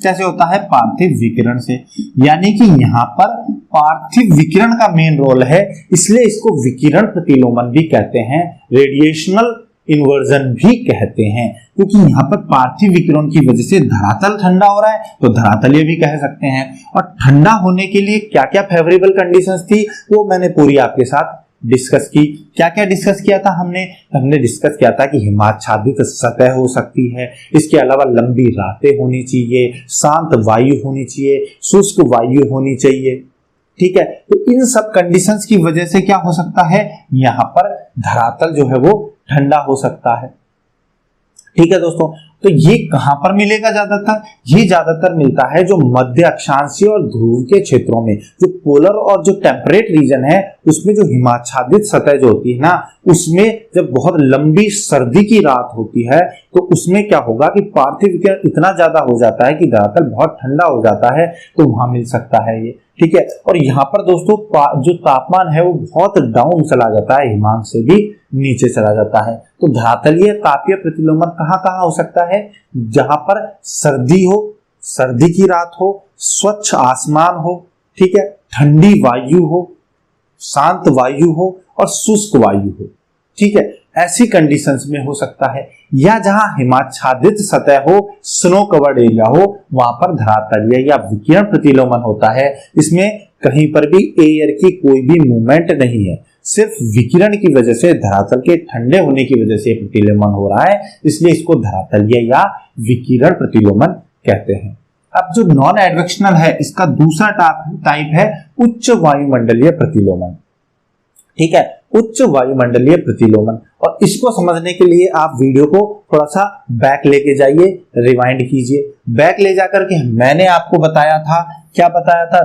कैसे होता है? पार्थिव विकिरण से, यानी कि यहां पर पार्थिव विकिरण का मेन रोल है, इसलिए इसको विकिरण प्रतिलोमन भी कहते हैं, रेडिएशनल इन्वर्जन भी कहते हैं, क्योंकि यहाँ पर पार्थिव विकिरण की वजह से धरातल ठंडा हो रहा है, तो धरातलीय भी कह सकते हैं। और ठंडा होने के लिए क्या क्या फेवरेबल कंडीशंस थी वो मैंने पूरी आपके साथ डिस्कस की। क्या क्या डिस्कस किया था हमने डिस्कस किया था कि हिमाच्छादित सतह हो सकती है, इसके अलावा लंबी रातें होनी चाहिए, शांत वायु होनी चाहिए, शुष्क वायु होनी चाहिए, ठीक है। तो इन सब कंडीशंस की वजह से क्या हो सकता है, यहाँ पर धरातल जो है वो ठंडा हो सकता है, ठीक है दोस्तों। तो ये कहां पर मिलेगा ज्यादातर? ये ज्यादातर मिलता है जो मध्य अक्षांशीय और ध्रुव के क्षेत्रों में, जो पोलर और जो टेम्परेट रीजन है उसमें जो हिमाच्छादित सतह जो होती है ना, उसमें जब बहुत लंबी सर्दी की रात होती है तो उसमें क्या होगा कि पार्थिव विकिरण इतना ज्यादा हो जाता है कि धरातल बहुत ठंडा हो जाता है, तो वहां मिल सकता है ये, ठीक है। और यहाँ पर दोस्तों जो तापमान है वो बहुत डाउन चला जाता है, हिमांक से भी नीचे चला जाता है। तो धरातलीय तापीय प्रतिलोमन कहाँ कहाँ हो सकता है? जहां पर सर्दी हो, सर्दी की रात हो, स्वच्छ आसमान हो, ठीक है, ठंडी वायु हो, शांत वायु हो और शुष्क वायु हो, ठीक है, ऐसी कंडीशंस में हो सकता है। या जहां हिमाच्छादित सतह हो, स्नो कवर्ड एरिया हो, वहां पर धरातलीय या विकिरण प्रतिलोमन होता है। इसमें कहीं पर भी एयर की कोई भी मूवमेंट नहीं है, सिर्फ विकिरण की वजह से, धरातल के ठंडे होने की वजह से प्रतिलोमन हो रहा है, इसलिए इसको धरातलीय या विकिरण प्रतिलोमन कहते हैं। अब जो नॉन एडवेक्शनल है, इसका दूसरा टाइप है उच्च वायुमंडलीय प्रतिलोमन, ठीक है, उच्च वायुमंडलीय प्रतिलोमन। और इसको समझने के लिए आप वीडियो को थोड़ा सा बैक लेके जाइए, रिवाइंड कीजिए। बैक ले जाकर के मैंने आपको बताया था, क्या बताया था?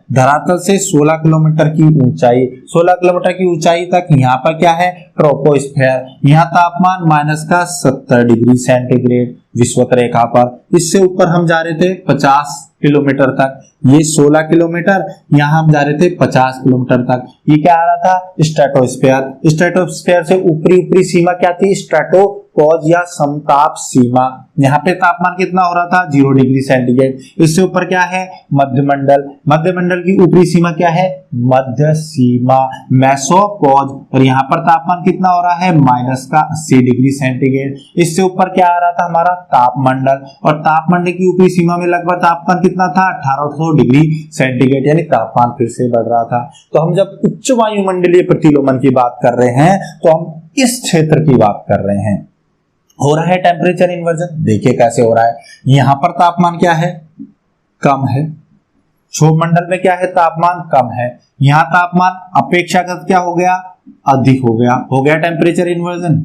धरातल से 16 किलोमीटर की ऊंचाई, 16 किलोमीटर की ऊंचाई तक यहाँ पर क्या है? ट्रोपोस्फेयर। यहाँ तापमान -70 डिग्री सेंटीग्रेड विषुवत रेखा पर। इससे ऊपर हम जा रहे थे 50 किलोमीटर तक, ये 16 किलोमीटर, यहाँ हम जा रहे थे 50 किलोमीटर तक। ये क्या आ रहा था? स्ट्रेटोस्फेयर। स्ट्रेटोस्फेयर से ऊपरी सीमा क्या थी? स्ट्रेटोपॉज या समताप सीमा। यहाँ पे तापमान कितना हो रहा था? 0 डिग्री सेंटीग्रेड। इससे ऊपर क्या है? मध्यमंडल। मध्यमंडल की ऊपरी सीमा क्या है? मध्य सीमा, मेसोपॉज। और यहाँ पर तापमान कितना हो रहा है? -80 डिग्री सेंटीग्रेड। इससे ऊपर क्या आ रहा था? हमारा तापमंडल। और तापमंडल की ऊपरी सीमा में लगभग तापमान कितना था? 1800 डिग्री सेंटीग्रेड, यानी तापमान फिर से बढ़ रहा था। तो हम जब उच्च वायुमंडलीय प्रतिलोमन की बात कर रहे हैं तो हम इस क्षेत्र की बात कर रहे हैं। हो रहा है टेम्परेचर इन्वर्जन, देखिए कैसे हो रहा है। यहां पर तापमान क्या है? कम है। क्षोभ मंडल में क्या है? तापमान कम है। यहां तापमान अपेक्षाकृत क्या हो गया? अधिक हो गया। हो गया टेम्परेचर इन्वर्जन।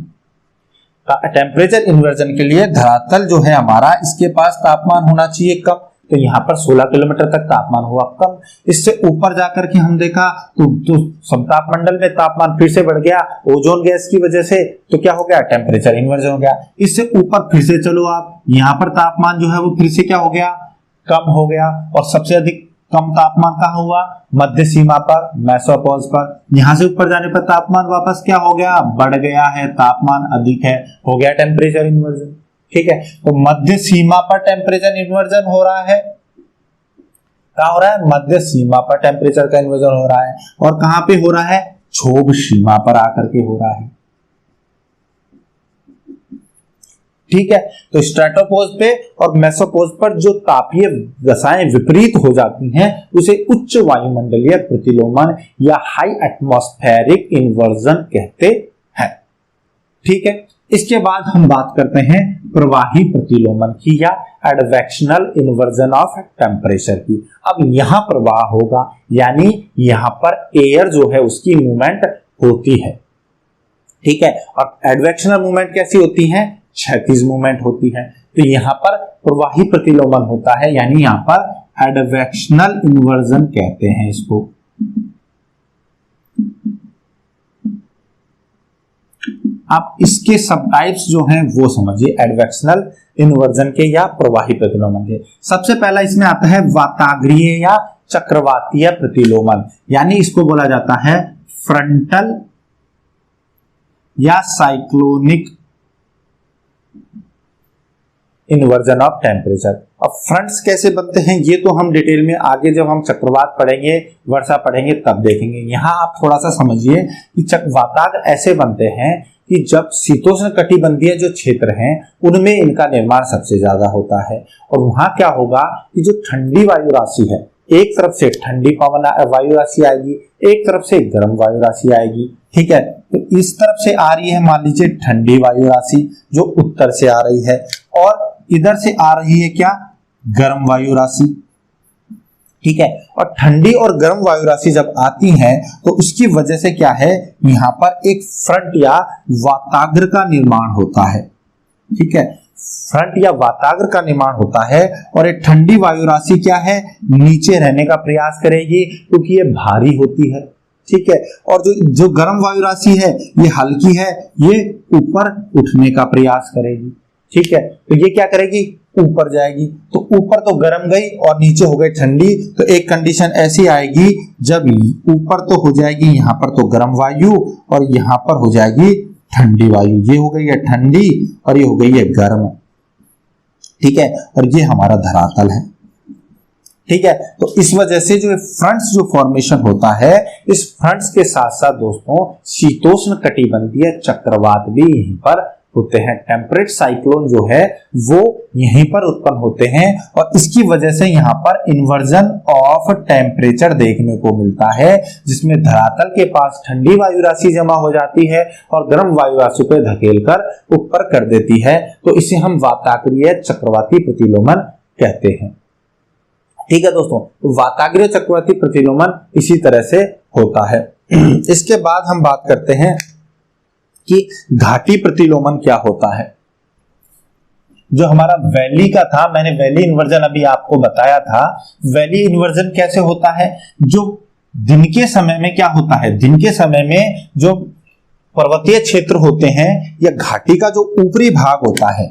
टेम्परेचर इन्वर्जन के लिए धरातल जो है हमारा, इसके पास तापमान होना चाहिए कम, तो यहाँ पर 16 किलोमीटर तक तापमान हुआ कम। इससे ऊपर जाकर के हम देखा तो समतापमंडल में तापमान फिर से बढ़ गया ओजोन गैस की वजह से, तो क्या हो गया? टेम्परेचर इन्वर्जन हो गया। इससे ऊपर फिर से चलो आप, यहाँ पर तापमान जो है वो फिर से क्या हो गया? कम हो गया। और सबसे अधिक कम तापमान कहाँ हुआ? मध्य सीमा पर, मेसोपॉज पर। यहां से ऊपर जाने पर तापमान वापस क्या हो गया? बढ़ गया है, तापमान अधिक है, हो गया टेम्परेचर इन्वर्जन, ठीक है। तो मध्य सीमा पर टेम्परेचर इन्वर्जन हो रहा है। कहाँ हो रहा है? मध्य सीमा पर टेम्परेचर का इन्वर्जन हो रहा है। और कहां पे हो रहा है? क्षोभ सीमा पर आकर के हो रहा है, ठीक है। तो स्ट्रेटोपोज पे और मेसोपोज पर जो तापीय दशाएं विपरीत हो जाती हैं उसे उच्च वायुमंडलीय प्रतिलोमन या हाई एटमॉस्फेरिक इन्वर्जन कहते हैं। ठीक है। इसके बाद हम बात करते हैं प्रवाही प्रतिलोमन की या एडवेक्शनल इन्वर्जन ऑफ टेम्परेचर की। अब यहां प्रवाह होगा यानी यहां पर एयर जो है उसकी मूवमेंट होती है। ठीक है। और एडवेक्शनल मूवमेंट कैसी होती है? क्षैतिज मूवमेंट होती है। तो यहां पर प्रवाही प्रतिलोमन होता है यानी यहां पर एडवेक्शनल इन्वर्जन कहते हैं इसको। आप इसके सब टाइप्स जो हैं वो समझिए एडवेक्शनल इन्वर्जन के या प्रवाही प्रतिलोमन के। सबसे पहला इसमें आता है वाताग्रीय या चक्रवातीय प्रतिलोमन, यानी इसको बोला जाता है फ्रंटल या साइक्लोनिक इन्वर्जन ऑफ टेम्परेचर। अब फ्रंट्स कैसे बनते हैं ये तो हम डिटेल में आगे जब हम चक्रवात पढ़ेंगे, वर्षा पढ़ेंगे तब देखेंगे। यहाँ आप थोड़ा सा समझिए कि चक्रवाताग ऐसे बनते हैं कि जब शीतोष्ण कटिबंधीय जो क्षेत्र हैं उनमें इनका निर्माण सबसे ज्यादा होता है। और वहां क्या होगा कि जो ठंडी वायु राशि है, एक तरफ से ठंडी पवन वायु राशि आएगी, एक तरफ से गर्म वायु राशि आएगी। ठीक है। तो इस तरफ से आ रही है मान लीजिए ठंडी वायु राशि जो उत्तर से आ रही है, और इधर से आ रही है क्या? गर्म वायु राशि। ठीक है। और ठंडी और गर्म वायु राशि जब आती हैं तो उसकी वजह से क्या है, यहां पर एक फ्रंट या वाताग्र का निर्माण होता है। ठीक है। फ्रंट या वाताग्र का निर्माण होता है और एक ठंडी वायु राशि क्या है, नीचे रहने का प्रयास करेगी क्योंकि ये भारी होती है। ठीक है। और जो गर्म वायु राशि है ये हल्की है, ये ऊपर उठने का प्रयास करेगी। ठीक है। तो ये क्या करेगी? ऊपर जाएगी। तो ऊपर तो गर्म गई और नीचे हो गई ठंडी। तो एक कंडीशन ऐसी आएगी जब ऊपर तो हो जाएगी यहाँ पर तो गर्म वायु और यहाँ पर हो जाएगी ठंडी वायु। ये हो गई है ठंडी और ये हो गई है गर्म। ठीक है। और ये हमारा धरातल है। ठीक है। तो इस वजह से जो फ्रंट्स जो फॉर्मेशन होता है, इस फ्रंट्स के साथ साथ दोस्तों शीतोष्ण कटिबंधीय चक्रवात भी यहीं पर होते हैं। टेम्परेट साइक्लोन जो है वो यहीं पर उत्पन्न होते हैं और इसकी वजह से यहाँ पर इन्वर्जन ऑफ टेम्परेचर देखने को मिलता है, जिसमें धरातल के पास ठंडी वायु राशि जमा हो जाती है और गर्म वायु राशि को धकेलकर ऊपर कर देती है। तो इसे हम वाताग्रीय चक्रवाती प्रतिलोमन कहते हैं। ठीक है दोस्तों। तो वाताग्रीय चक्रवाती प्रतिलोमन इसी तरह से होता है। इसके बाद हम बात करते हैं कि घाटी प्रतिलोमन क्या होता है। जो हमारा वैली का था, मैंने वैली इन्वर्जन अभी आपको बताया था। वैली इन्वर्जन कैसे होता है? जो दिन के समय में क्या होता है, दिन के समय में जो पर्वतीय क्षेत्र होते हैं या घाटी का जो ऊपरी भाग होता है,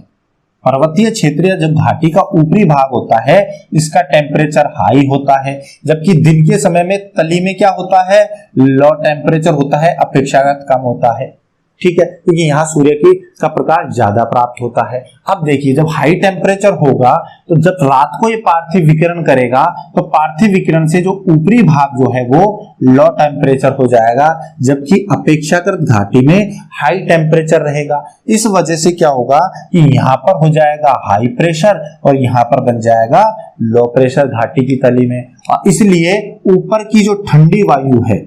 पर्वतीय क्षेत्र या जब घाटी का ऊपरी भाग होता है इसका टेम्परेचर हाई होता है, जबकि दिन के समय में तली में क्या होता है, लो टेम्परेचर होता है, अपेक्षाकृत कम होता है। ठीक है। क्योंकि यहाँ सूर्य की का प्रकाश ज्यादा प्राप्त होता है। अब देखिए जब हाई टेम्परेचर होगा तो जब रात को ये पार्थिव विकिरण करेगा तो पार्थिव विकिरण से जो ऊपरी भाग जो है वो लो टेम्परेचर हो जाएगा, जबकि अपेक्षाकृत घाटी में हाई टेम्परेचर रहेगा। इस वजह से क्या होगा कि यहाँ पर हो जाएगा हाई प्रेशर और यहाँ पर बन जाएगा लो प्रेशर घाटी की तली में। और इसलिए ऊपर की जो ठंडी वायु है,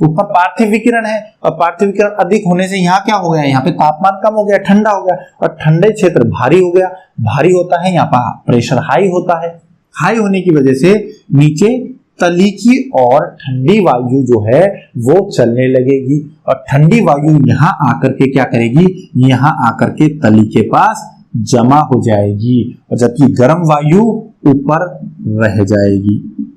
ऊपर पार्थिव विकिरण है और पार्थिव विकिरण अधिक होने से यहाँ क्या हो गया, यहाँ पे तापमान कम हो गया, ठंडा हो गया और ठंडे क्षेत्र भारी हो गया। भारी होता है यहाँ पर प्रेशर हाई होता है। हाई होने की वजह से नीचे तली की और ठंडी वायु जो है वो चलने लगेगी और ठंडी वायु यहाँ आकर के क्या करेगी, यहाँ आकर के तली के पास जमा हो जाएगी और जबकि गर्म वायु ऊपर रह जाएगी।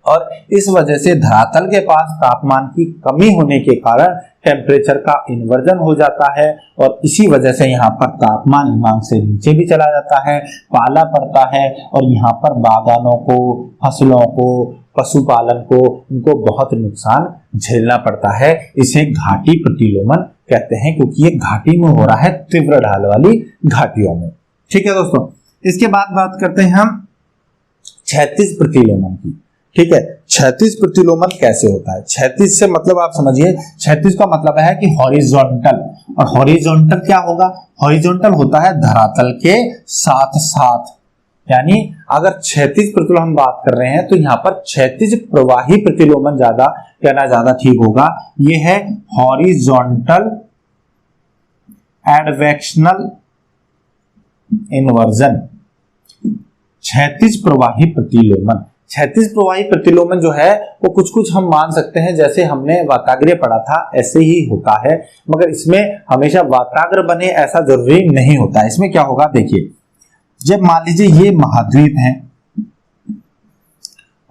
और इस वजह से धरातल के पास तापमान की कमी होने के कारण टेम्परेचर का इन्वर्जन हो जाता है और इसी वजह से यहाँ पर तापमान हिमांक से नीचे भी चला जाता है, पाला पड़ता है और यहाँ पर बागानों को, फसलों को, पशुपालन को, इनको बहुत नुकसान झेलना पड़ता है। इसे घाटी प्रतिलोमन कहते हैं क्योंकि ये घाटी में हो रहा है, तीव्र ढाल वाली घाटियों में। ठीक है दोस्तों। इसके बाद बात करते हैं हम क्षैतिज प्रतिलोमन की। ठीक है। क्षैतिज प्रतिलोमन कैसे होता है? क्षैतिज से मतलब आप समझिए, क्षैतिज का मतलब है कि हॉरिजॉन्टल, और हॉरिजॉन्टल क्या होगा? हॉरिजॉन्टल होता है धरातल के साथ साथ, यानी अगर क्षैतिज प्रतिलोमन बात कर रहे हैं तो यहाँ पर क्षैतिज प्रवाही प्रतिलोमन ज्यादा कहना ज्यादा ठीक होगा। ये है हॉरिजॉन्टल एडवेक्शनल इन्वर्जन, क्षैतिज प्रवाही प्रतिलोमन। क्षैतिज प्रवाही प्रतिलोमन जो है वो कुछ कुछ हम मान सकते हैं, जैसे हमने वाताग्र पढ़ा था ऐसे ही होता है, मगर इसमें हमेशा वाताग्र बने ऐसा जरूरी नहीं होता है। इसमें क्या होगा देखिए, जब मान लीजिए ये महाद्वीप है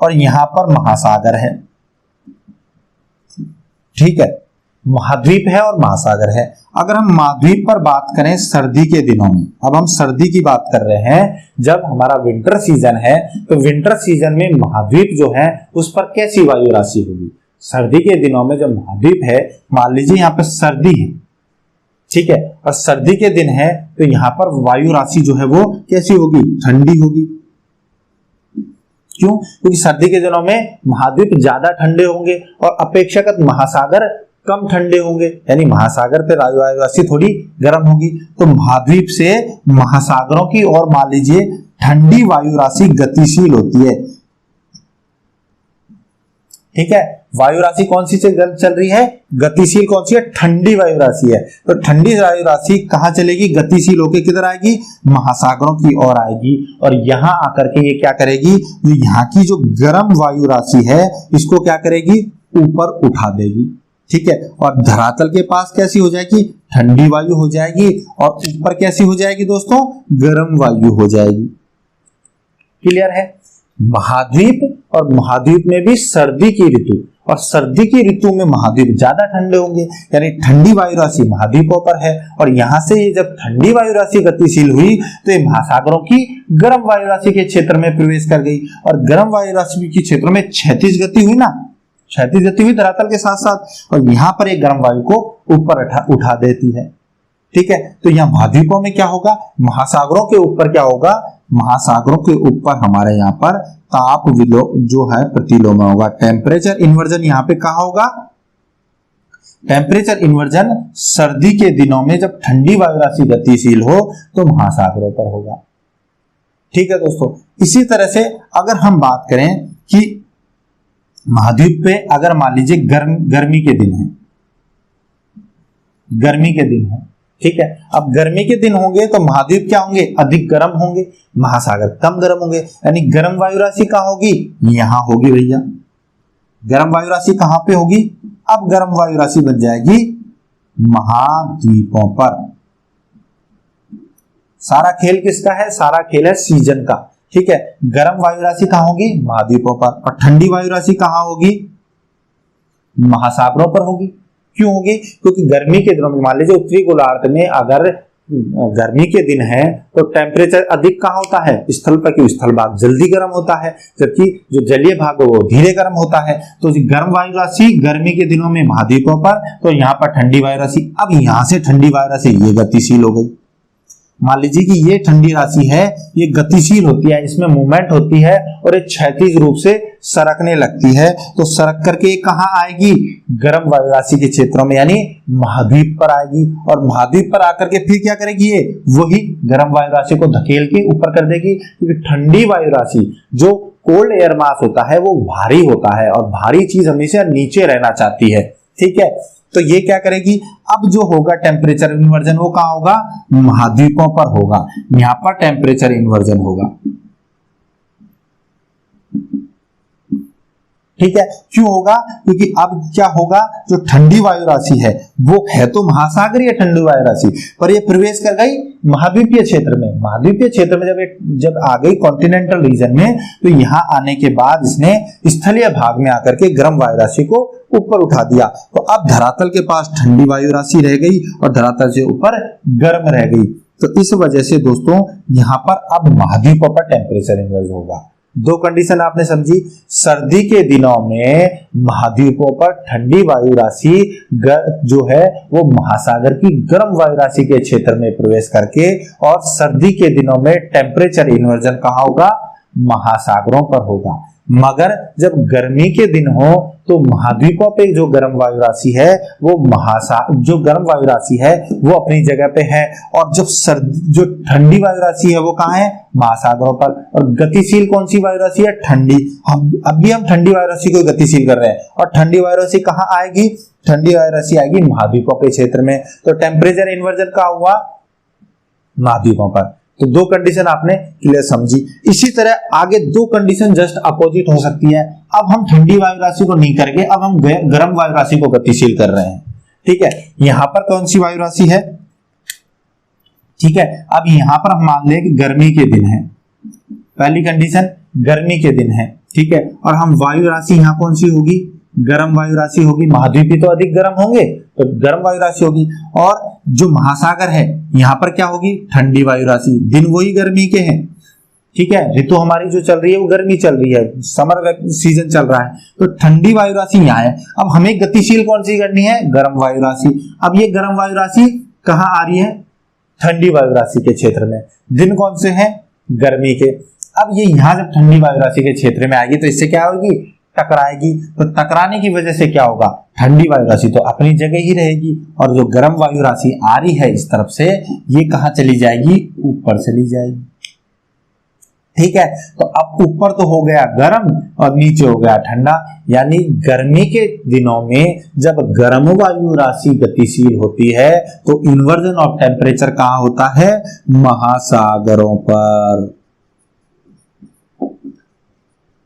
और यहां पर महासागर है, ठीक है, महाद्वीप है और महासागर है। अगर हम महाद्वीप पर बात करें सर्दी के दिनों में, अब हम सर्दी की बात कर रहे हैं, जब हमारा विंटर सीजन है तो विंटर सीजन में महाद्वीप जो है उस पर कैसी वायु राशि होगी? सर्दी के दिनों में जब महाद्वीप है, मान लीजिए यहाँ पे सर्दी है, ठीक है, और सर्दी के दिन है तो यहाँ पर वायु राशि जो है वो कैसी होगी? ठंडी होगी। क्यों? क्योंकि सर्दी के दिनों में महाद्वीप ज्यादा ठंडे होंगे और अपेक्षाकृत महासागर कम ठंडे होंगे, यानी महासागर पे वायु राशि थोड़ी गर्म होगी। तो महाद्वीप से महासागरों की ओर मान लीजिए ठंडी वायु राशि गतिशील होती है, ठीक है। वायु राशि कौन सी से चल रही है? गतिशील कौन सी है? ठंडी वायु राशि है। तो ठंडी वायु राशि कहां चलेगी? गतिशील होकर किधर आएगी? महासागरों की ओर आएगी, और यहां आकर के ये क्या करेगी? यहाँ की जो गर्म वायु राशि है इसको क्या करेगी? ऊपर उठा देगी, ठीक है। और धरातल के पास कैसी हो जाएगी? ठंडी वायु हो जाएगी, और ऊपर कैसी हो जाएगी दोस्तों? गर्म वायु हो जाएगी। क्लियर है? महाद्वीप, और महाद्वीप में भी सर्दी की ऋतु, और सर्दी की ऋतु में महाद्वीप ज्यादा ठंडे होंगे, यानी ठंडी वायु राशि महाद्वीपों पर है, और यहां से ये जब ठंडी वायु राशि गतिशील हुई तो ये महासागरों की गर्म वायु राशि के क्षेत्र में प्रवेश कर गई, और गर्म वायु राशि के क्षेत्र में क्षैतिज गति हुई ना, क्षैतिज गति हुई धरातल के साथ साथ, और यहां पर एक गर्म वायु को ऊपर उठा देती है, ठीक है। तो यहाँ महाद्वीपों में क्या होगा? महासागरों के ऊपर क्या होगा? महासागरों के ऊपर हमारे यहाँ पर ताप जो है प्रतिलोमन होगा। टेम्परेचर इन्वर्जन यहाँ पे कहा होगा? टेम्परेचर इन्वर्जन सर्दी के दिनों में जब ठंडी वायु राशि गतिशील हो तो महासागरों पर होगा, ठीक है दोस्तों। इसी तरह से अगर हम बात करें कि महाद्वीप पे अगर मान लीजिए गर्मी के दिन है, गर्मी के दिन है, ठीक है। अब गर्मी के दिन होंगे तो महाद्वीप क्या होंगे? अधिक गर्म होंगे, महासागर कम गर्म होंगे, यानी गर्म वायु राशि कहाँ होगी? यहां होगी भैया। गर्म वायु राशि कहां पे होगी? अब गर्म वायु राशि बन जाएगी महाद्वीपों पर। सारा खेल किसका है? सारा खेल है सीजन का, ठीक है। गर्म वायु राशि कहां होगी? महाद्वीपों पर, और ठंडी वायु राशि कहां होगी? महासागरों पर होगी। क्यों होगी? क्योंकि गर्मी के दिनों में मान लीजिए उत्तरी गोलार्ध में अगर गर्मी के दिन है तो टेम्परेचर अधिक कहाँ होता है? स्थल पर, कि स्थल भाग जल्दी गर्म होता है, जबकि जो जलीय भाग वो धीरे गर्म होता है। तो गर्म वायु राशि गर्मी के दिनों में महाद्वीपों पर, तो यहाँ पर ठंडी वायु राशि, अब यहाँ से ठंडी वायु राशि ये गतिशील हो गई। मान लीजिए कि ये ठंडी राशि है, ये गतिशील होती है, इसमें मूवमेंट होती है और ये क्षैतिज रूप से सरकने लगती है, तो सरक करके कहाँ आएगी? गर्म वायु राशि के क्षेत्रों में, यानी महाद्वीप पर आएगी, और महाद्वीप पर आकर के फिर क्या करेगी? ये वही गर्म वायु राशि को धकेल के ऊपर कर देगी, क्योंकि ठंडी वायु राशि जो कोल्ड एयर मास होता है वो भारी होता है, और भारी चीज हमेशा नीचे रहना चाहती है, ठीक है। तो ये क्या करेगी? अब जो होगा टेम्परेचर इन्वर्जन वो कहाँ होगा? महाद्वीपों पर होगा, यहां पर टेम्परेचर इन्वर्जन होगा, ठीक है। क्यों होगा? क्योंकि अब क्या होगा? जो ठंडी वायु राशि है वो है तो महासागरीय ठंडी वायु राशि, पर ये प्रवेश कर गई महाद्वीपीय क्षेत्र में। महाद्वीपीय क्षेत्र में जब आ गई कॉन्टिनेंटल रीजन में, तो यहाँ आने के बाद इसने स्थलीय भाग में आकर के गर्म वायु राशि को ऊपर उठा दिया, तो अब धरातल के पास ठंडी वायु राशि रह गई और धरातल से ऊपर गर्म रह गई। तो इस वजह से दोस्तों यहाँ पर अब महाद्वीपों पर टेम्परेचर इन्वर्जन होगा। दो कंडीशन आपने समझी, सर्दी के दिनों में महाद्वीपों पर ठंडी वायु राशि जो है वो महासागर की गर्म वायु राशि के क्षेत्र में प्रवेश करके, और सर्दी के दिनों में टेम्परेचर इन्वर्जन कहाँ होगा? महासागरों पर होगा। मगर जब गर्मी के दिन हो तो महाद्वीपों पे जो गर्म वायु राशि है वो जो गर्म वायु राशि है वो अपनी जगह पे है, और जो ठंडी वायु राशि है वो कहाँ है, महासागरों पर। और गतिशील कौन सी वायु राशि है, ठंडी। अभी हम ठंडी वायु राशि को गतिशील कर रहे हैं, और ठंडी वायु राशि कहाँ आएगी, ठंडी वायु राशि आएगी महाद्वीपों के क्षेत्र में। तो टेम्परेचर इन्वर्जन का हुआ महाद्वीपों पर। तो दो कंडीशन आपने क्लियर समझी। इसी तरह आगे दो कंडीशन जस्ट अपोजिट हो सकती है। अब हम ठंडी वायु राशि को नहीं करके अब हम गर्म वायु राशि को गतिशील कर रहे हैं। ठीक है, यहां पर कौन सी वायु राशि है, ठीक है, अब यहां पर हम मान लें कि गर्मी के दिन है, पहली कंडीशन गर्मी के दिन है, ठीक है, और हम वायु राशि यहां कौन सी होगी, गर्म वायु राशि होगी। महाद्वीपी तो अधिक गर्म होंगे तो गर्म वायु राशि होगी, और जो महासागर है यहां पर क्या होगी, ठंडी वायु राशि। दिन वही गर्मी के हैं, ठीक है, ऋतु हमारी जो चल रही है वो गर्मी चल रही है, समर सीजन चल रहा है, तो ठंडी वायु राशि यहाँ है। अब हमें गतिशील कौन सी करनी है, गर्म वायु राशि। अब ये गर्म वायु राशि कहाँ आ रही है, ठंडी वायु राशि के क्षेत्र में। दिन कौन से हैं, गर्मी के। अब ये यहाँ जब ठंडी वायु राशि के क्षेत्र में आएगी तो इससे क्या होगी, टकराएगी। तो टकराने की वजह से क्या होगा, ठंडी वायु राशि तो अपनी जगह ही रहेगी, और जो गर्म वायु राशि आ रही है इस तरफ से ये कहां चली जाएगी, ऊपर चली जाएगी। ठीक है, तो अब ऊपर तो हो गया गर्म और नीचे हो गया ठंडा, यानी गर्मी के दिनों में जब गर्म वायु राशि गतिशील होती है तो इन्वर्जन ऑफ टेम्परेचर कहां होता है, महासागरों पर।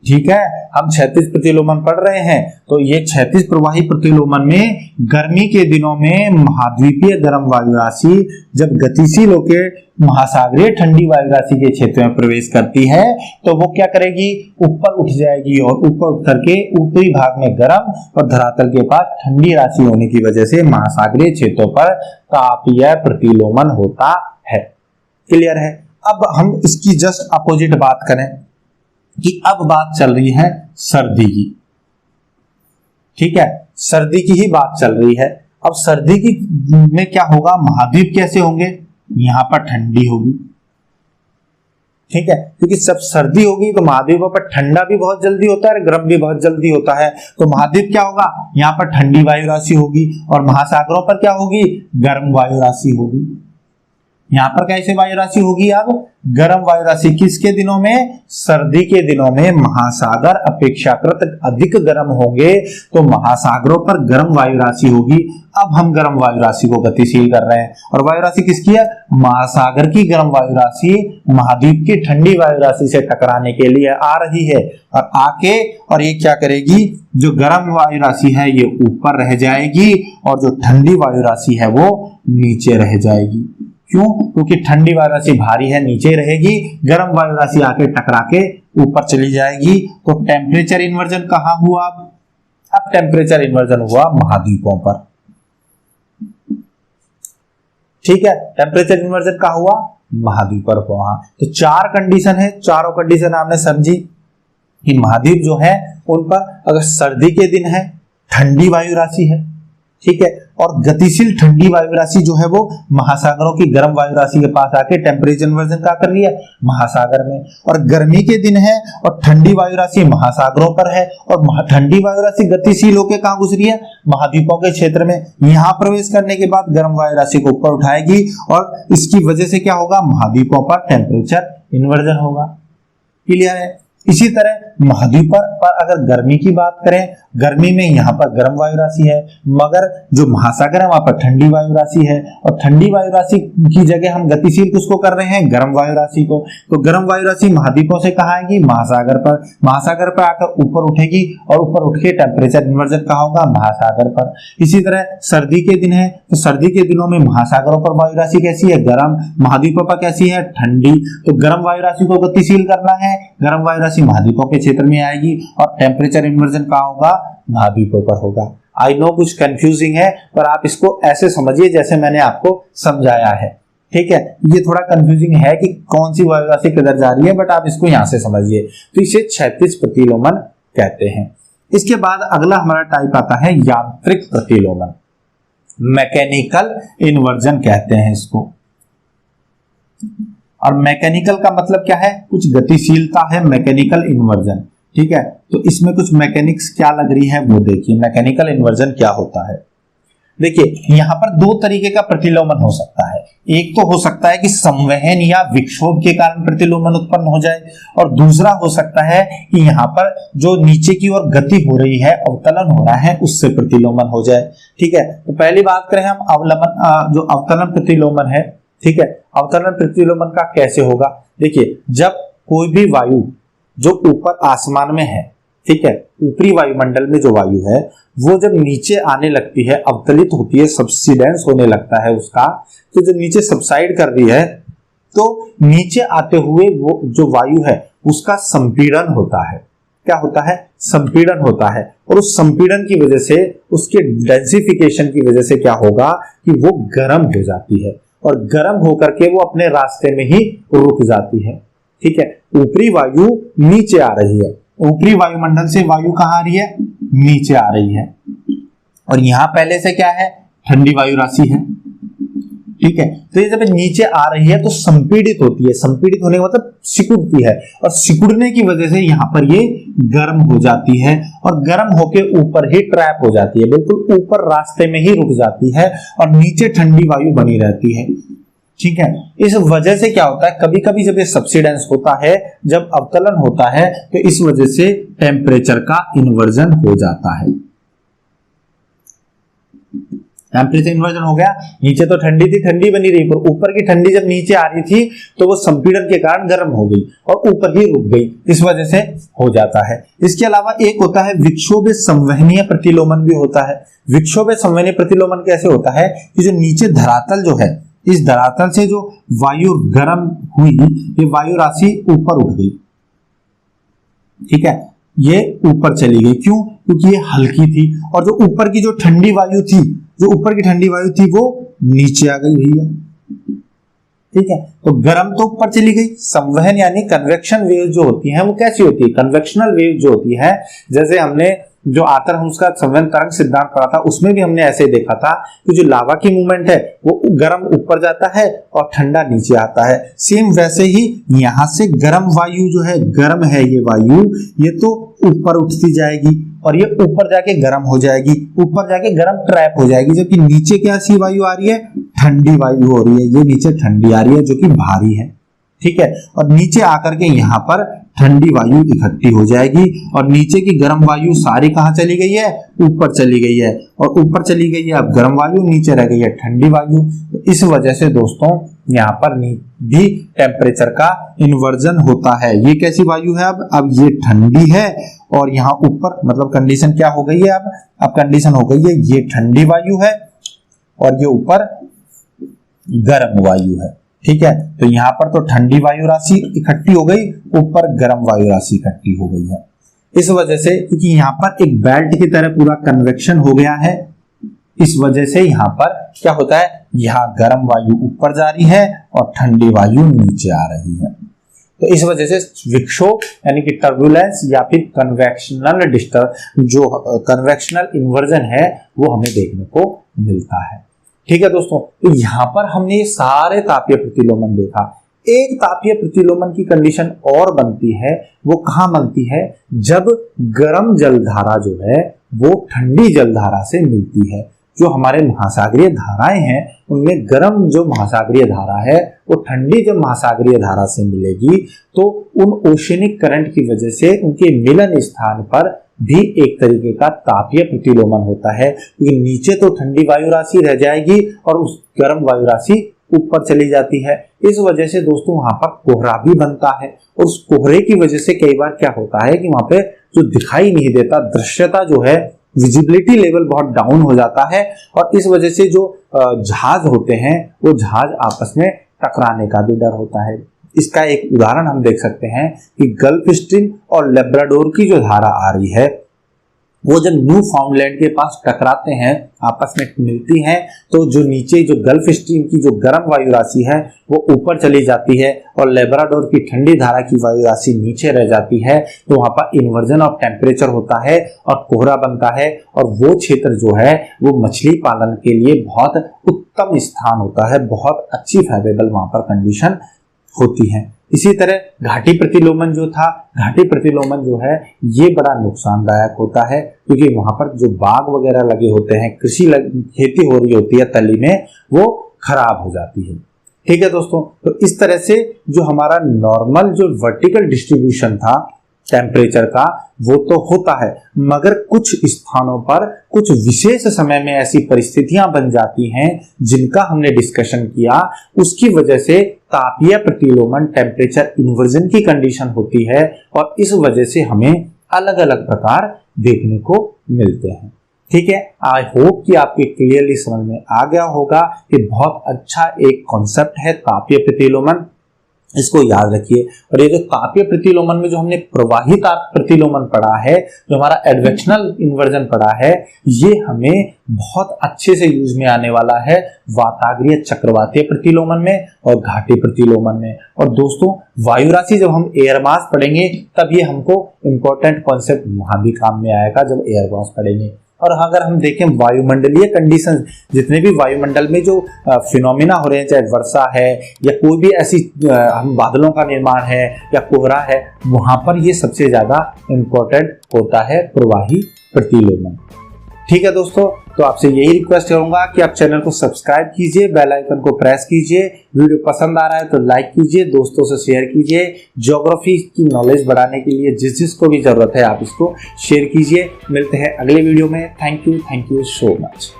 ठीक है, हम क्षैतिज प्रतिलोमन पढ़ रहे हैं, तो ये क्षैतिज प्रवाही प्रतिलोमन में गर्मी के दिनों में महाद्वीपीय गर्म वायु राशि जब गतिशील होकर महासागरीय ठंडी वायु राशि के क्षेत्र में प्रवेश करती है तो वो क्या करेगी, ऊपर उठ जाएगी, और ऊपर उठ करके ऊपरी भाग में गर्म और धरातल के पास ठंडी राशि होने की वजह से महासागरीय क्षेत्रों पर तापीय प्रतिलोमन होता है। क्लियर है। अब हम इसकी जस्ट अपोजिट बात करें कि अब बात चल रही है सर्दी की। ठीक है, सर्दी की ही बात चल रही है। अब सर्दी की में क्या होगा, महाद्वीप कैसे होंगे, यहां पर ठंडी होगी। ठीक है, क्योंकि सब सर्दी होगी तो महाद्वीपों पर ठंडा भी बहुत जल्दी होता है और गर्म भी बहुत जल्दी होता है। तो महाद्वीप क्या होगा, यहाँ पर ठंडी वायु राशि होगी, और महासागरों पर क्या होगी, गर्म वायु राशि होगी। यहाँ पर कैसे वायु राशि होगी, अब गर्म वायु राशि। किसके दिनों में, सर्दी के दिनों में महासागर अपेक्षाकृत अधिक गर्म होंगे तो महासागरों पर गर्म वायु राशि होगी। अब हम गर्म वायु राशि को गतिशील कर रहे हैं, और वायु राशि किसकी है, महासागर की गर्म वायु राशि महाद्वीप की ठंडी वायु राशि से टकराने के लिए आ रही है, और आके और ये क्या करेगी, जो गर्म वायु राशि है ये ऊपर रह जाएगी और जो ठंडी वायु राशि है वो नीचे रह जाएगी। क्यों, क्योंकि ठंडी वायु राशि भारी है, नीचे रहेगी, गर्म वायु राशि आके टकरा के ऊपर चली जाएगी। तो टेम्परेचर इन्वर्जन कहां हुआ, अब टेम्परेचर इन्वर्जन हुआ महाद्वीपों पर। ठीक है, टेम्परेचर इन्वर्जन कहां हुआ, महाद्वीप पर हुआ। तो चार कंडीशन है, चारों कंडीशन आपने समझी कि महाद्वीप जो है उन पर अगर सर्दी के दिन है ठंडी वायु राशि है, ठीक है, और गतिशील ठंडी वायु राशि जो है वो महासागरों की गर्म वायु राशि के पास आके टेम्परेचर इन्वर्जन क्या कर रही है, महासागर में। और गर्मी के दिन है और ठंडी वायु राशि महासागरों पर है, और ठंडी वायु राशि गतिशील होकर कहां घुस रही है, महाद्वीपों के क्षेत्र में। यहां प्रवेश करने के बाद गर्म वायु राशि को ऊपर उठाएगी, और इसकी वजह से क्या होगा, महाद्वीपों पर टेम्परेचर इन्वर्जन होगा। क्लियर है। इसी तरह महाद्वीप पर अगर गर्मी की बात करें, गर्मी में यहाँ पर गर्म वायु राशि है, मगर जो महासागर है वहां पर ठंडी वायु राशि है, और ठंडी वायु राशि की जगह हम गतिशील किसको कर रहे हैं, गर्म वायु राशि को। तो गर्म वायु राशि महाद्वीपों से कहाँ आएगी, महासागर पर। महासागर पर आकर ऊपर उठेगी, और ऊपर उठ के टेम्परेचर इन्वर्जन कहाँ होगा, महासागर पर। इसी तरह सर्दी के दिन है, तो सर्दी के दिनों में महासागरों पर वायु राशि कैसी है, गर्म, महाद्वीपों पर कैसी है, ठंडी। तो गर्म वायु राशि को गतिशील करना है, गर्म वायु राशि महाद्वीपों के क्षेत्र में आएगी, और टेम्परेचर इन्वर्जन कहाँ होगा, महाद्वीपों पर होगा। आई नो कुछ कंफ्यूजिंग है, पर आप इसको ऐसे समझिए जैसे मैंने आपको समझाया है। ठीक है, ये थोड़ा कंफ्यूजिंग है कि कौन सी वायु राशि किधर जा रही है, बट आप इसको यहां से समझिए। तो इसे क्षैतिज प्रतिलोमन कहते हैं। इसके बाद अगला हमारा टाइप आता है यांत्रिक प्रतिलोमन, मैकेनिकल इन्वर्जन कहते हैं इसको। और मैकेनिकल का मतलब क्या है, कुछ गतिशीलता है, मैकेनिकल इन्वर्जन। ठीक है, तो इसमें कुछ मैकेनिक्स क्या लग रही है वो देखिए, मैकेनिकल इन्वर्जन क्या होता है। देखिए यहाँ पर दो तरीके का प्रतिलोमन हो सकता है। एक तो हो सकता है कि संवहन या विक्षोभ के कारण प्रतिलोमन उत्पन्न हो जाए, और दूसरा हो सकता है कि यहाँ पर जो नीचे की ओर गति हो रही है, अवतलन हो रहा है, उससे प्रतिलोमन हो जाए। ठीक है, तो पहली बात करें हम जो अवतलन प्रतिलोमन है। ठीक है, अवतलन प्रतिलोमन का कैसे होगा। देखिए जब कोई भी वायु जो ऊपर आसमान में है, ठीक है, ऊपरी वायुमंडल में जो वायु है वो जब नीचे आने लगती है, अवतलित होती है, सबसिडेंस होने लगता है उसका, तो जब नीचे सबसाइड कर रही है तो नीचे आते हुए वो जो वायु है उसका संपीड़न होता है। क्या होता है, संपीड़न होता है, और उस संपीड़न की वजह से, उसके डेंसिफिकेशन की वजह से क्या होगा कि वो गर्म हो जाती है, और गर्म होकर के वो अपने रास्ते में ही रुक जाती है। ठीक है, ऊपरी वायु नीचे आ रही है, ऊपरी वायुमंडल से वायु कहाँ आ रही है, नीचे आ रही है, और यहां पहले से क्या है, ठंडी वायु राशि है। ठीक है, तो ये जब नीचे आ रही है तो संपीड़ित होती है, संपीड़ित होने का मतलब सिकुड़ती है, और सिकुड़ने की वजह से यहाँ पर ये गर्म हो जाती है, और गर्म होके ऊपर ही ट्रैप हो जाती है, बिल्कुल ऊपर रास्ते में ही रुक जाती है, और नीचे ठंडी वायु बनी रहती है। ठीक है, इस वजह से क्या होता है, कभी कभी जब ये सबसिडेंस होता है, जब अवतलन होता है, तो इस वजह से टेम्परेचर का इन्वर्जन हो जाता है। टेम्परेचर इन्वर्जन हो गया, नीचे तो ठंडी थी, ठंडी बनी रही, पर ऊपर की ठंडी जब नीचे आ रही थी तो वो संपीड़न के कारण गर्म हो गई और ऊपर ही रुक गई, इस वजह से हो जाता है। इसके अलावा एक होता है विक्षोभ संवहनीय प्रतिलोमन भी होता है। विक्षोभ संवहनीय प्रतिलोमन कैसे होता है कि जो नीचे धरातल जो है, इस धरातल से जो वायु गर्म हुई, ये वायु राशि ऊपर उठ गई। ठीक है, ये ऊपर चली गई, क्यों, क्योंकि ये हल्की थी, और जो ऊपर की जो ठंडी वायु थी, जो ऊपर की ठंडी वायु थी वो नीचे आ गई भैया। ठीक है, तो गर्म तो ऊपर चली गई। संवहन यानी कन्वेक्शन वेव जो होती है वो कैसी होती है, कन्वेक्शनल वेव जो होती है, जैसे हमने जो आतरहंस का संवहन तरंग सिद्धांत पढ़ा था उसमें भी हमने ऐसे देखा था कि जो लावा की मूवमेंट है वो गर्म ऊपर जाता है और ठंडा नीचे आता है। सेम वैसे ही यहाँ से गर्म वायु जो है, गर्म है ये वायु, ये तो ऊपर उठती जाएगी और ये ऊपर जाके गर्म हो जाएगी, ऊपर जाके गर्म ट्रैप हो जाएगी, जबकि नीचे क्या सी वायु आ रही है, ठंडी वायु हो रही है, ये नीचे ठंडी आ रही है जो कि भारी है। ठीक है, और नीचे आकर के यहाँ पर ठंडी वायु इकट्ठी हो जाएगी, और नीचे की गर्म वायु सारी कहाँ चली गई है, ऊपर चली गई है, और ऊपर चली गई है अब गर्म वायु, नीचे रह गई है ठंडी वायु। तो इस वजह से दोस्तों यहाँ पर भी टेम्परेचर का इन्वर्जन होता है। ये कैसी वायु है, अब ये ठंडी है, और यहाँ ऊपर मतलब कंडीशन क्या हो गई है, अब कंडीशन हो गई है ये ठंडी वायु है और ये ऊपर गर्म वायु है। ठीक है, तो यहाँ पर तो ठंडी वायु राशि इकट्ठी हो गई, ऊपर गर्म वायु राशि इकट्ठी हो गई है। इस वजह से क्योंकि यहाँ पर एक बेल्ट की तरह पूरा कन्वेक्शन हो गया है, इस वजह से यहाँ पर क्या होता है, यहाँ गर्म वायु ऊपर जा रही है और ठंडी वायु नीचे आ रही है। तो इस वजह से विक्षोभ यानी कि टर्बुलेंस या फिर कन्वेक्शनल डिस्टर्ब, जो कन्वेक्शनल इन्वर्जन है वो हमें देखने को मिलता है। ठीक है दोस्तों, तो यहाँ पर हमने ये सारे तापीय प्रतिलोमन देखा। एक तापीय प्रतिलोमन की कंडीशन और बनती है, वो कहाँ बनती है, जब गर्म जलधारा जो है वो ठंडी जलधारा से मिलती है। जो हमारे महासागरीय धाराएं हैं उनमें गर्म जो महासागरीय धारा है वो ठंडी जब महासागरीय धारा से मिलेगी, तो उन ओशनिक करंट की वजह से उनके मिलन स्थान पर भी एक तरीके का तापीय प्रतिलोमन होता है, क्योंकि नीचे तो ठंडी वायु राशि रह जाएगी और उस गर्म वायु राशि ऊपर चली जाती है। इस वजह से दोस्तों वहां पर कोहरा भी बनता है, और उस कोहरे की वजह से कई बार क्या होता है कि वहां पे जो दिखाई नहीं देता, दृश्यता जो है, विजिबिलिटी लेवल बहुत डाउन हो जाता है, और इस वजह से जो जहाज होते हैं वो जहाज आपस में टकराने का भी डर होता है। इसका एक उदाहरण हम देख सकते हैं कि गल्फ स्ट्रीम और लेब्राडोर की जो धारा आ रही है वो जब न्यू फाउंडलैंड के पास टकराते हैं, आपस में मिलती हैं, तो जो नीचे जो गल्फ स्ट्रीम की जो गर्म वायु राशि है वो ऊपर चली जाती है और लेब्राडोर की ठंडी धारा की वायु राशि नीचे रह जाती है। तो वहां पर इन्वर्जन ऑफ टेम्परेचर होता है और कोहरा बनता है, और वो क्षेत्र जो है वो मछली पालन के लिए बहुत उत्तम स्थान होता है, बहुत अच्छी फेवरेबल वहां पर कंडीशन होती हैं। इसी तरह घाटी प्रतिलोमन जो था, घाटी प्रतिलोमन जो है ये बड़ा नुकसानदायक होता है, क्योंकि वहां पर जो बाग वगैरह लगे होते हैं, खेती हो रही होती है तली में, वो खराब हो जाती है। ठीक है दोस्तों, तो इस तरह से जो हमारा नॉर्मल जो वर्टिकल डिस्ट्रीब्यूशन था टेम्परेचर का वो तो होता है, मगर कुछ स्थानों पर कुछ विशेष समय में ऐसी परिस्थितियां बन जाती हैं जिनका हमने डिस्कशन किया, उसकी वजह से तापीय प्रतिलोमन टेम्परेचर इन्वर्जन की कंडीशन होती है और इस वजह से हमें अलग अलग प्रकार देखने को मिलते हैं। ठीक है, आई होप कि आपके क्लियरली समझ में आ गया होगा कि बहुत अच्छा एक कॉन्सेप्ट है तापीय प्रतिलोमन, इसको याद रखिए। और ये जो तापीय प्रतिलोमन में जो हमने प्रवाही ताप प्रतिलोमन पढ़ा है, जो हमारा एडवेक्शनल इन्वर्जन पढ़ा है, ये हमें बहुत अच्छे से यूज में आने वाला है वाताग्रीय चक्रवातीय प्रतिलोमन में और घाटी प्रतिलोमन में। और दोस्तों वायु राशि जब हम एयर मास पढ़ेंगे तब ये हमको इंपॉर्टेंट कॉन्सेप्ट वहां भी काम में आएगा जब एयर मास पढ़ेंगे। और अगर हम देखें वायुमंडलीय कंडीशन, जितने भी वायुमंडल में जो फिनोमिना हो रहे हैं, चाहे वर्षा है या कोई भी ऐसी हम बादलों का निर्माण है या कोहरा है, वहां पर ये सबसे ज्यादा इम्पोर्टेंट होता है प्रवाही प्रतिलोमन। ठीक है दोस्तों, तो आपसे यही रिक्वेस्ट करूंगा कि आप चैनल को सब्सक्राइब कीजिए, बेल आइकन को प्रेस कीजिए, वीडियो पसंद आ रहा है तो लाइक कीजिए, दोस्तों से शेयर कीजिए। ज्योग्राफी की नॉलेज बढ़ाने के लिए जिस जिसको भी जरूरत है आप इसको शेयर कीजिए। मिलते हैं अगले वीडियो में। Thank you so much.